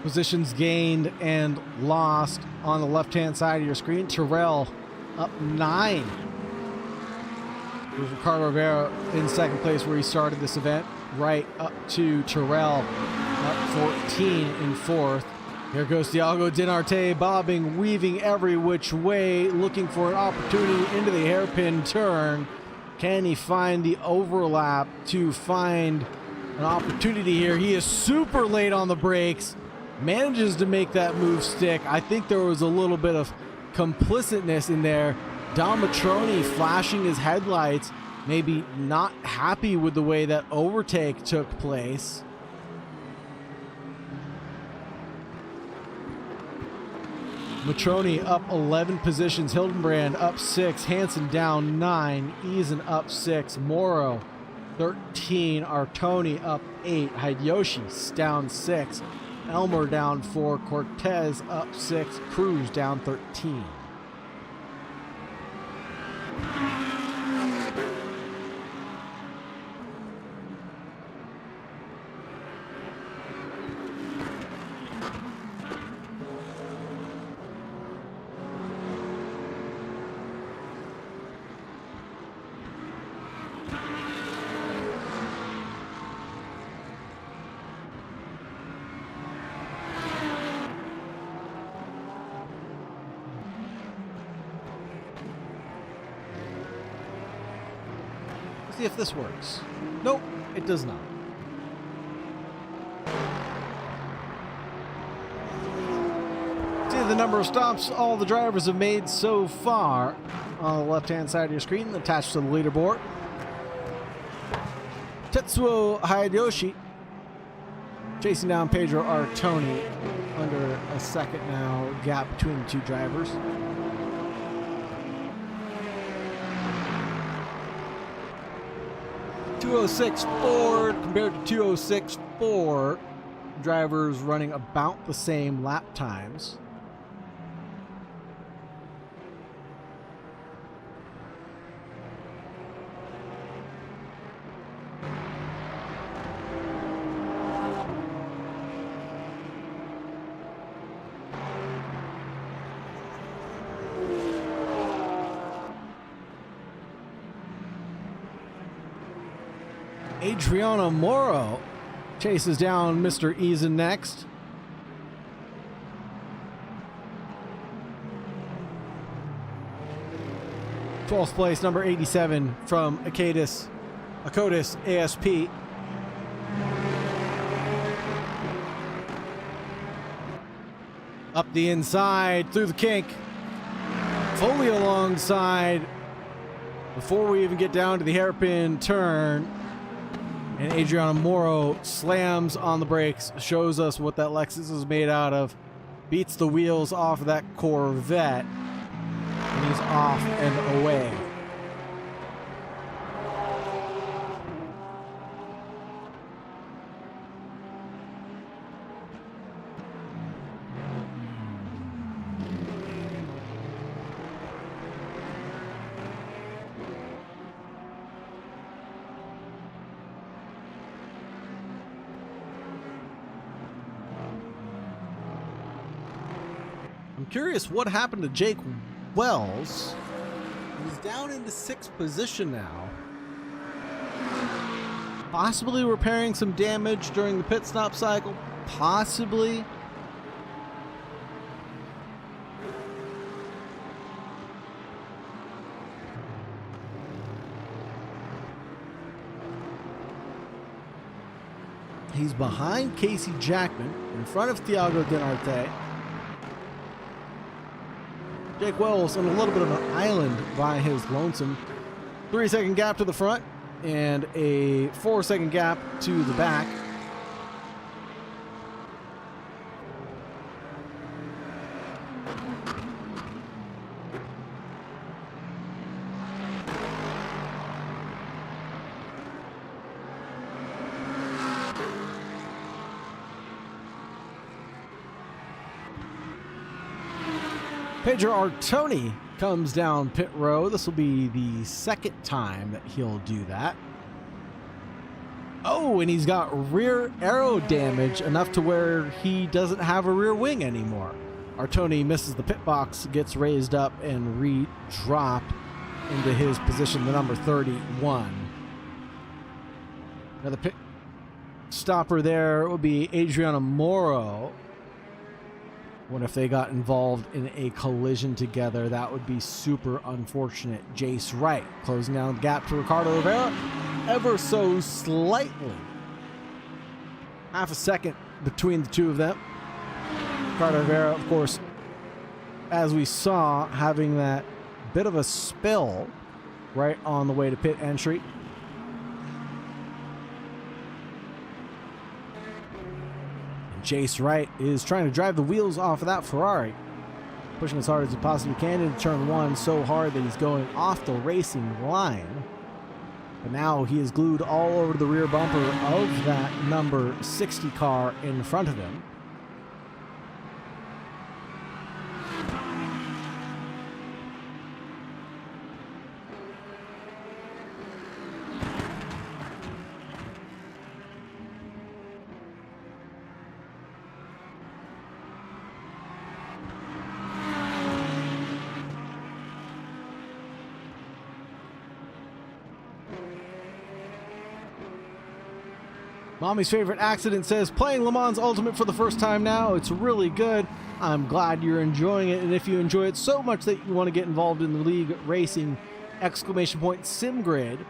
Positions gained and lost on the left-hand side of your screen. Terrell up 9. With Ricardo Rivera in 2nd place where he started this event. Right up to Terrell up 14 in 4th. Here goes Diago Denarte, bobbing, weaving every which way, looking for an opportunity into the hairpin turn. Can he find the overlap to find an opportunity here? He is super late on the brakes. Manages to make that move stick. I think there was a little bit of complicitness in there. Dom Matroni flashing his headlights, maybe not happy with the way that overtake took place. Matroni up 11 positions. Hildenbrand up 6. Hansen down 9. Eason up 6. Morrow 13. Artoni up 8. Hideyoshi down 6. Elmer down 4. Cortez up 6. Cruz down 13. See if this works. Nope, it does not. See the number of stops all the drivers have made so far on the left-hand side of your screen, attached to the leaderboard. Tetsuo Hideyoshi chasing down Pedro Artoni, under a second now gap between the two drivers. .206 Ford compared to .206 Ford. Drivers running about the same lap times. Adriano Moro chases down Mr. Eason next. Twelfth place, number 87 from Akotis ASP. Up the inside, through the kink. Fully alongside before we even get down to the hairpin turn. And Adriano Moro slams on the brakes, shows us what that Lexus is made out of, beats the wheels off of that Corvette, and he's off and away. I'm I'm curious what happened to Jake Wells. He's down into 6th position now. Possibly repairing some damage during the pit stop cycle. Possibly. He's behind Casey Jackman, in front of Thiago Denarte. Jake Wells on a little bit of an island by his lonesome. 3-second gap to the front and a 4-second gap to the back. Pedro Artoni comes down pit row. This will be the 2nd time that he'll do that. Oh, and he's got rear aero damage enough to where he doesn't have a rear wing anymore. Artoni misses the pit box, gets raised up and re-dropped into his position, the number 31. Now the pit stopper there will be Adriano Moro. What if they got involved in a collision together? That would be super unfortunate. Jace Wright closing down the gap to Ricardo Rivera ever so slightly. Half a second between the two of them. Ricardo Rivera, of course, as we saw, having that bit of a spill right on the way to pit entry. Jace Wright is trying to drive the wheels off of that Ferrari, pushing as hard as he possibly can into turn 1, so hard that he's going off the racing line. But now he is glued all over the rear bumper of that number 60 car in front of him. Mommy's Favorite Accident says, playing Le Mans Ultimate for the first time now. It's really good. I'm glad you're enjoying it. And if you enjoy it so much that you want to get involved in the league racing, !SimGrid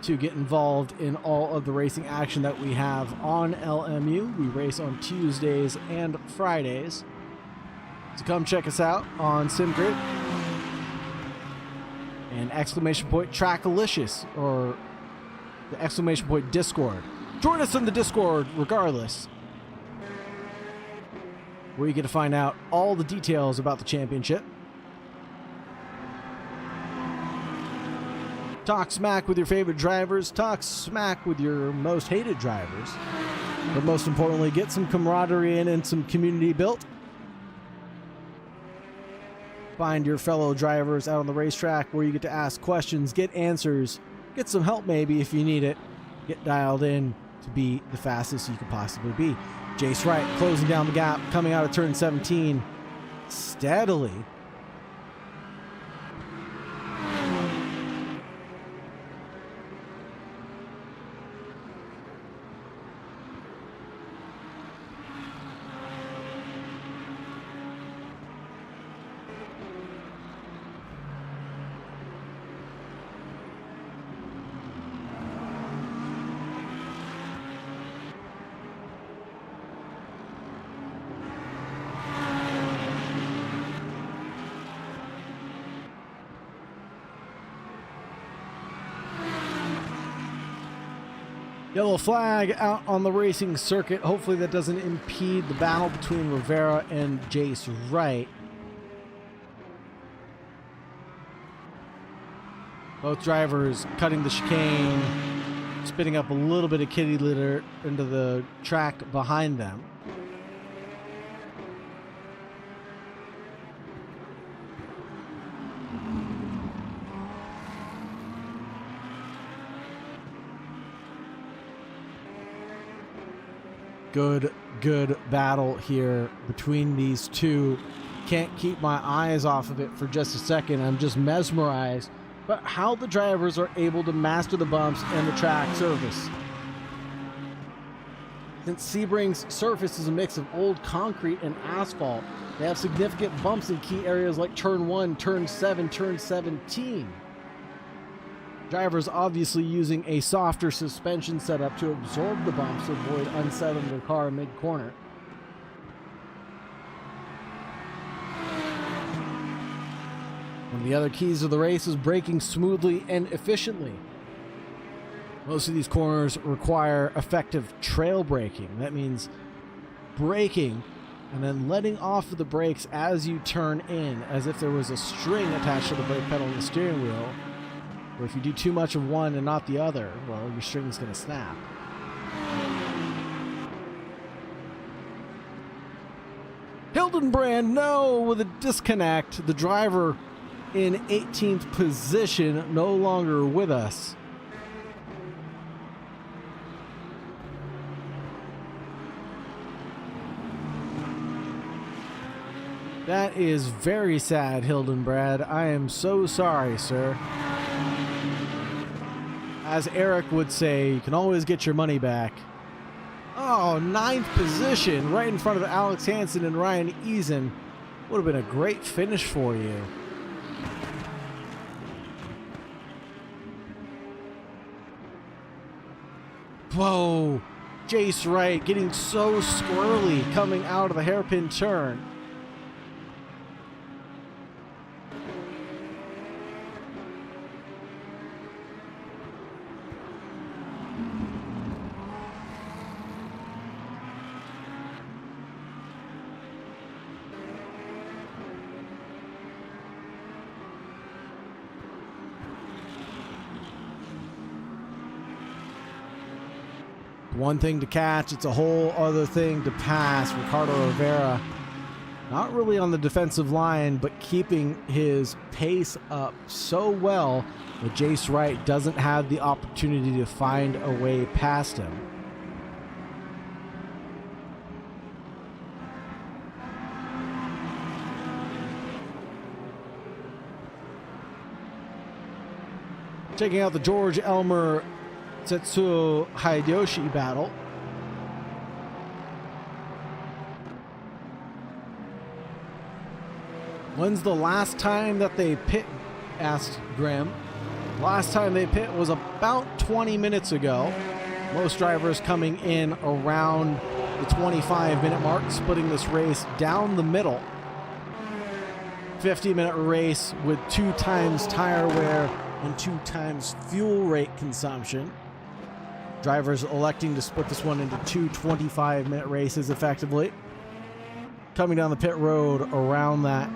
to get involved in all of the racing action that we have on LMU. We race on Tuesdays and Fridays. So come check us out on SimGrid. And !TRACKILICIOUS, or the !Discord. Join us in the Discord regardless, where you get to find out all the details about the championship. Talk smack with your favorite drivers, talk smack with your most hated drivers, but most importantly, get some camaraderie in and some community built. Find your fellow drivers out on the racetrack where you get to ask questions, get answers, get some help maybe if you need it, get dialed in to be the fastest you could possibly be. Jace Wright closing down the gap, coming out of turn 17 steadily. Yellow flag out on the racing circuit. Hopefully that doesn't impede the battle between Rivera and Jace Wright. Both drivers cutting the chicane, spitting up a little bit of kitty litter into the track behind them. Good battle here between these two can't keep my eyes off of it for just a second. I'm just mesmerized by how the drivers are able to master the bumps and the track surface. Since Sebring's surface is a mix of old concrete and asphalt, they have significant bumps in key areas like turn 1, turn 7, turn 17. Drivers obviously using a softer suspension setup to absorb the bumps to avoid unsettling their car mid-corner. One of the other keys of the race is braking smoothly and efficiently. Most of these corners require effective trail braking. That means braking and then letting off of the brakes as you turn in, as if there was a string attached to the brake pedal and the steering wheel. Or if you do too much of one and not the other, well, your string's going to snap. Hildenbrand, no, with a disconnect. The driver in 18th position, no longer with us. That is very sad, Hildenbrand. I am so sorry, sir. As Eric would say, you can always get your money back. Oh, 9th position, right in front of Alex Hansen and Ryan Eason. Would have been a great finish for you. Whoa, Jace Wright getting so squirrely coming out of the hairpin turn. One thing to catch, it's a whole other thing to pass. Ricardo Rivera, not really on the defensive line, but keeping his pace up so well that Jace Wright doesn't have the opportunity to find a way past him. Checking out the George Elmer Tetsuo Hideyoshi battle. When's the last time that they pit? Asked Graham. Last time they pit was about 20 minutes ago. Most drivers coming in around the 25-minute mark, splitting this race down the middle. 50-minute race with 2 times tire wear and 2 times fuel rate consumption. Drivers electing to split this one into 2 25-minute races effectively. Coming down the pit road around that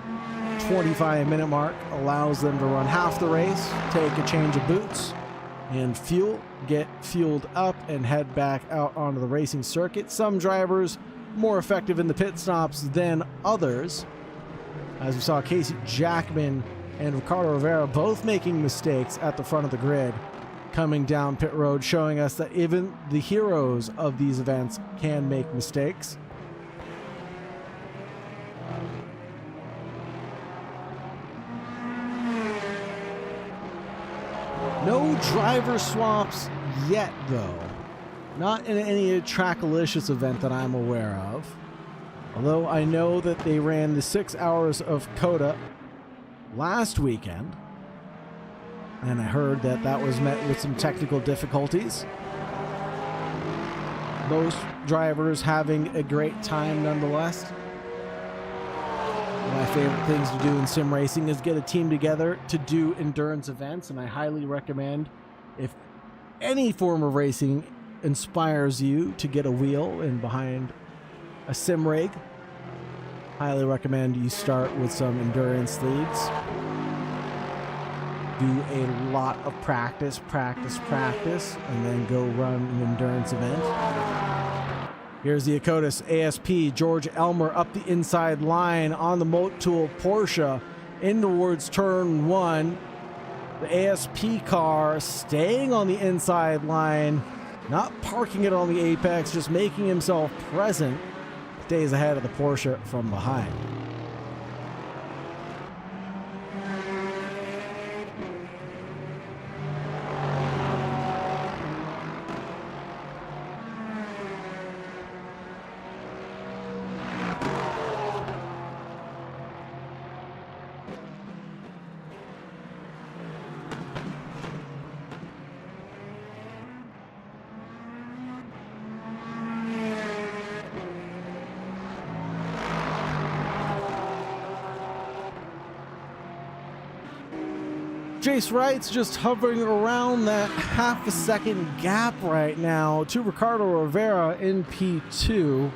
25-minute mark allows them to run half the race, take a change of boots and fuel, get fueled up and head back out onto the racing circuit. Some drivers more effective in the pit stops than others. As we saw Casey Jackman and Ricardo Rivera both making mistakes at the front of the grid. Coming down pit road, showing us that even the heroes of these events can make mistakes. No driver swaps yet, though. Not in any Trackalicious event that I'm aware of. Although I know that they ran the 6 hours of COTA last weekend. And I heard that that was met with some technical difficulties. Most drivers having a great time nonetheless. One of my favorite things to do in sim racing is get a team together to do endurance events, and I highly recommend, if any form of racing inspires you to get a wheel in behind a sim rig, highly recommend you start with some endurance leagues. Do a lot of practice, and then go run an endurance event. Here's the Akotis ASP, George Elmer up the inside line on the Motul Porsche in towards turn 1. The ASP car staying on the inside line, not parking it on the apex, just making himself present. Stays ahead of the Porsche from behind. Jace Wright's just hovering around that half a second gap right now to Ricardo Rivera in P2.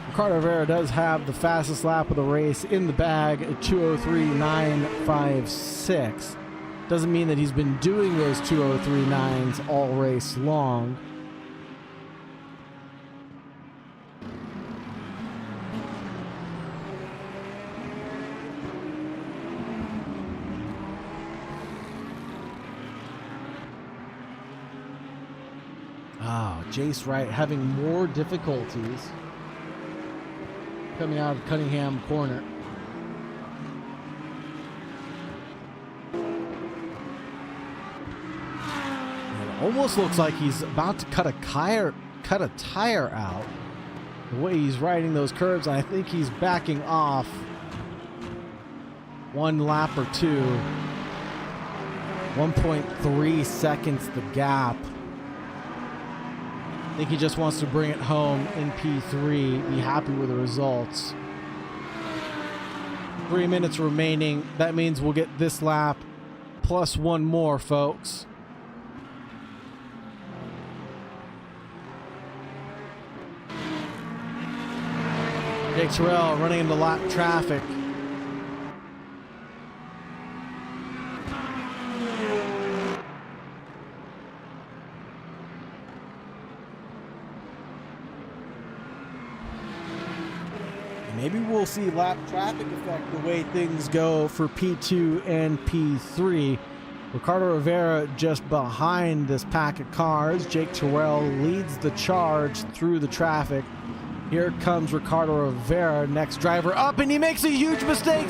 Ricardo Rivera does have the fastest lap of the race in the bag at 2:03.956. Doesn't mean that he's been doing those 2:03.9s all race long. Oh, Jace Wright having more difficulties coming out of Cunningham corner. It almost looks like he's about to cut a tire out. The way he's riding those curves, I think he's backing off one lap or two. 1.3 seconds the gap. I think he just wants to bring it home in P3, be happy with the results. 3 minutes remaining. That means we'll get this lap plus one more, folks. Jake Terrell running into lap traffic. Maybe we'll see lap traffic affect the way things go for P2 and P3. Ricardo Rivera just behind this pack of cars. Jake Terrell leads the charge through the traffic. Here comes Ricardo Rivera, next driver up, and he makes a huge mistake.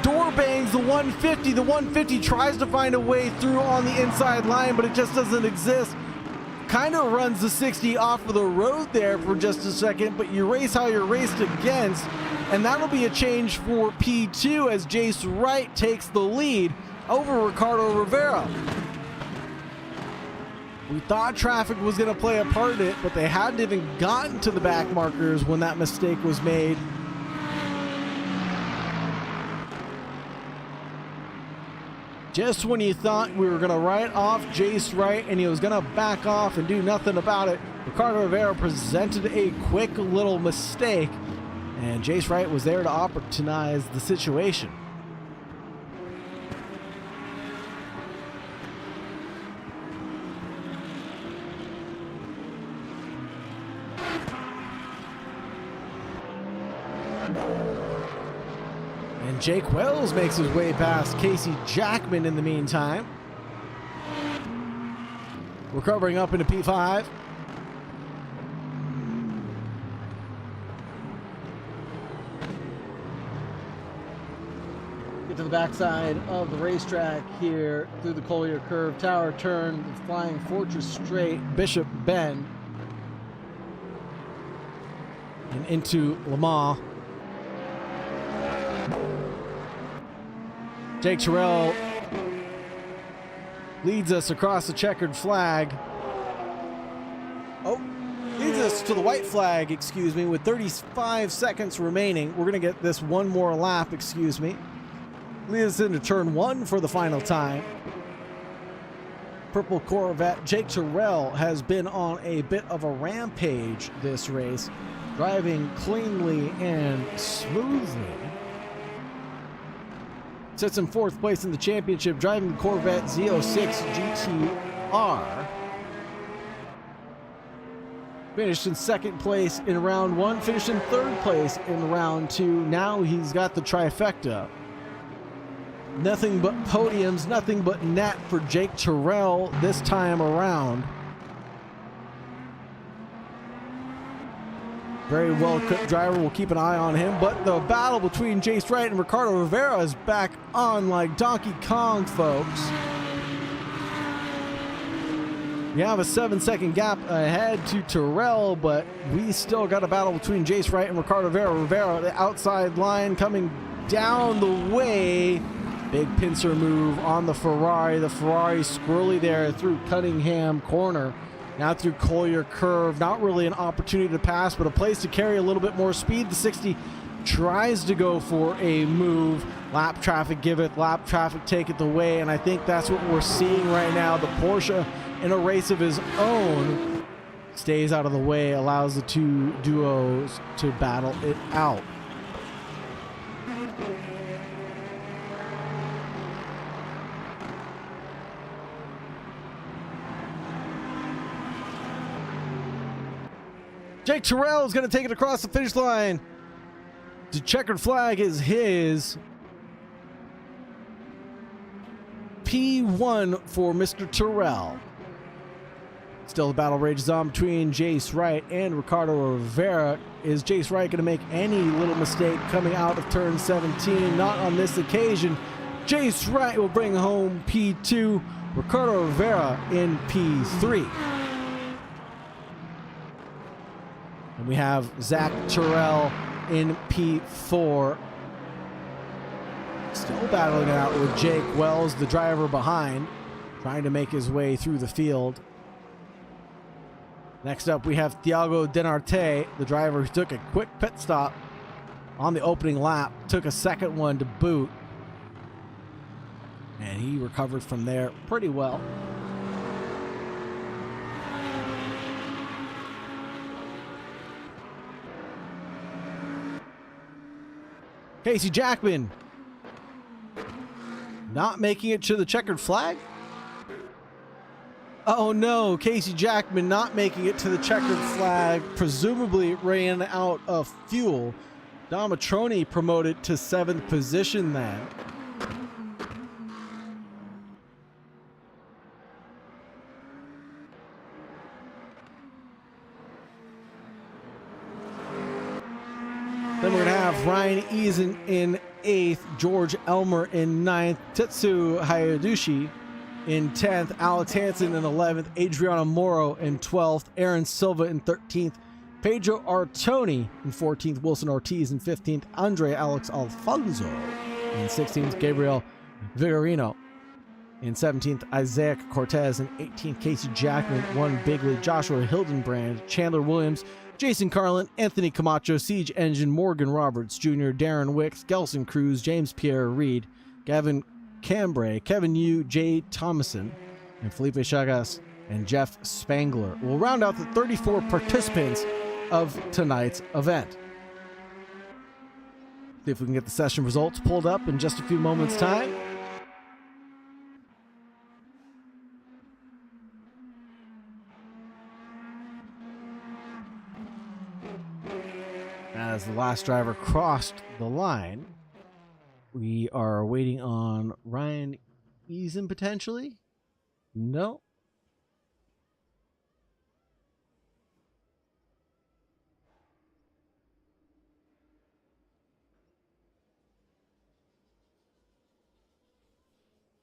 Door bangs the 150. The 150 tries to find a way through on the inside line, but it just doesn't exist. Kind of runs the 60 off of the road there for just a second, but you race how you're raced against, and that'll be a change for P2 as Jace Wright takes the lead over Ricardo Rivera. We thought traffic was going to play a part in it, but they hadn't even gotten to the back markers when that mistake was made. Just when you thought we were going to write off Jace Wright and he was going to back off and do nothing about it, Ricardo Rivera presented a quick little mistake, and Jace Wright was there to opportunize the situation. And Jake Wells makes his way past Casey Jackman in the meantime. Recovering up into P5. Get to the backside of the racetrack here through the Collier Curve, Tower Turn, the Flying Fortress Straight, Bishop Bend, and into Lamar. Jake Terrell leads us across the checkered flag. Oh, leads us to the white flag, excuse me, with 35 seconds remaining. We're going to get this one more lap, excuse me. Leads us into turn one for the final time. Purple Corvette Jake Terrell has been on a bit of a rampage this race, driving cleanly and smoothly. Sits in fourth place in the championship, driving the Corvette Z06 GT3. Finished in second place in round one, finished in third place in round two. Now he's got the trifecta. Nothing but podiums, nothing but net for Jake Terrell this time around. Very well-equipped driver. We'll keep an eye on him. But the battle between Jace Wright and Ricardo Rivera is back on like Donkey Kong, folks. We have a 7-second gap ahead to Terrell, but we still got a battle between Jace Wright and Ricardo Rivera. Rivera, the outside line, coming down the way. Big pincer move on the Ferrari. The Ferrari squirrely there through Cunningham corner. Now through Collier Curve, not really an opportunity to pass, but a place to carry a little bit more speed. The 60 tries to go for a move, Lap traffic giveth, lap traffic taketh away, and I think that's what we're seeing right now. The Porsche, in a race of his own, stays out of the way, allows the two duos to battle it out. Jake Terrell is going to take it across the finish line. The checkered flag is his. P1 for Mr. Terrell. Still the battle rages on between Jace Wright and Ricardo Rivera. Is Jace Wright going to make any little mistake coming out of turn 17? Not on this occasion. Jace Wright will bring home P2. Ricardo Rivera in P3. And we have Zach Terrell in P4. Still battling it out with Jake Wells, the driver behind, trying to make his way through the field. Next up, we have Thiago Denarte, the driver who took a quick pit stop on the opening lap, took a second one to boot, and he recovered from there pretty well. Casey Jackman not making it to the checkered flag. Oh no, Casey Jackman not making it to the checkered flag, presumably ran out of fuel. Dom Matroni promoted to 7th position then. Then we're going to have Ryan Eason in 8th, George Elmer in 9th, Tetsu Hayadushi in 10th, Alex Hansen in 11th, Adriano Moro in 12th, Aaron Silva in 13th, Pedro Artoni in 14th, Wilson Ortiz in 15th, Andre Alex Alfonso in 16th, Gabriel Vigorino in 17th, Isaac Cortez in 18th, Casey Jackman, 1 Bigley, Joshua Hildenbrand, Chandler Williams, Jason Carlin, Anthony Camacho, Siege Engine, Morgan Roberts Jr., Darren Wicks, Gelson Cruz, James Pierre Reed, Gavin Cambray, Kevin Yu, Jay Thomason, and Felipe Chagas and Jeff Spangler will round out the 34 participants of tonight's event. See if we can get the session results pulled up in just a few moments' time. As the last driver crossed the line, we are waiting on Ryan Eason potentially. No.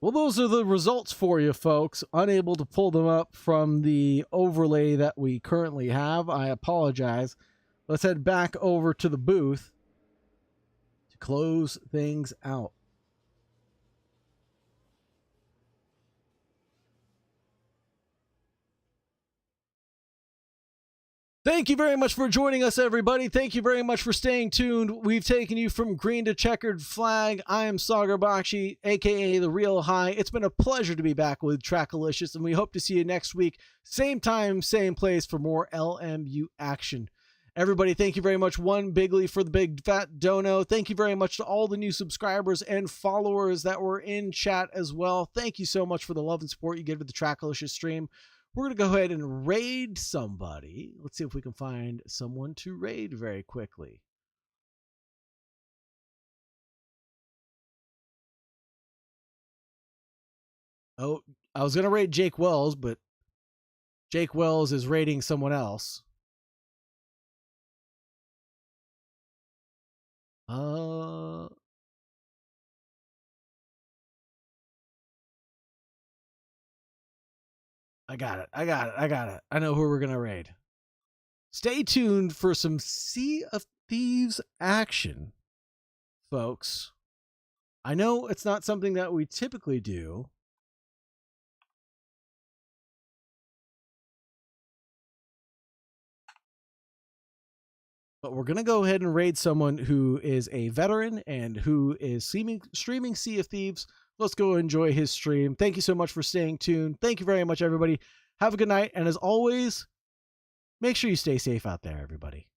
Well, those are the results for you, folks. Unable to pull them up from the overlay that we currently have. I apologize. Let's head back over to the booth to close things out. Thank you very much for joining us, everybody. Thank you very much for staying tuned. We've taken you from green to checkered flag. I am Saagar Bakshi, a.k.a. The Real High. It's been a pleasure to be back with TRACKILICIOUS, and we hope to see you next week. Same time, same place for more LMU action. Everybody, thank you very much. 1 Bigley for the big fat dono. Thank you very much to all the new subscribers and followers that were in chat as well. Thank you so much for the love and support you give to the TRACKILICIOUS stream. We're going to go ahead and raid somebody. Let's see if we can find someone to raid very quickly. Oh, I was going to raid Jake Wells, but Jake Wells is raiding someone else. I got it. I know who we're going to raid. Stay tuned for some Sea of Thieves action, folks. I know it's not something that we typically do. But we're going to go ahead and raid someone who is a veteran and who is streaming Sea of Thieves. Let's go enjoy his stream. Thank you so much for staying tuned. Thank you very much, everybody. Have a good night. And as always, make sure you stay safe out there, everybody.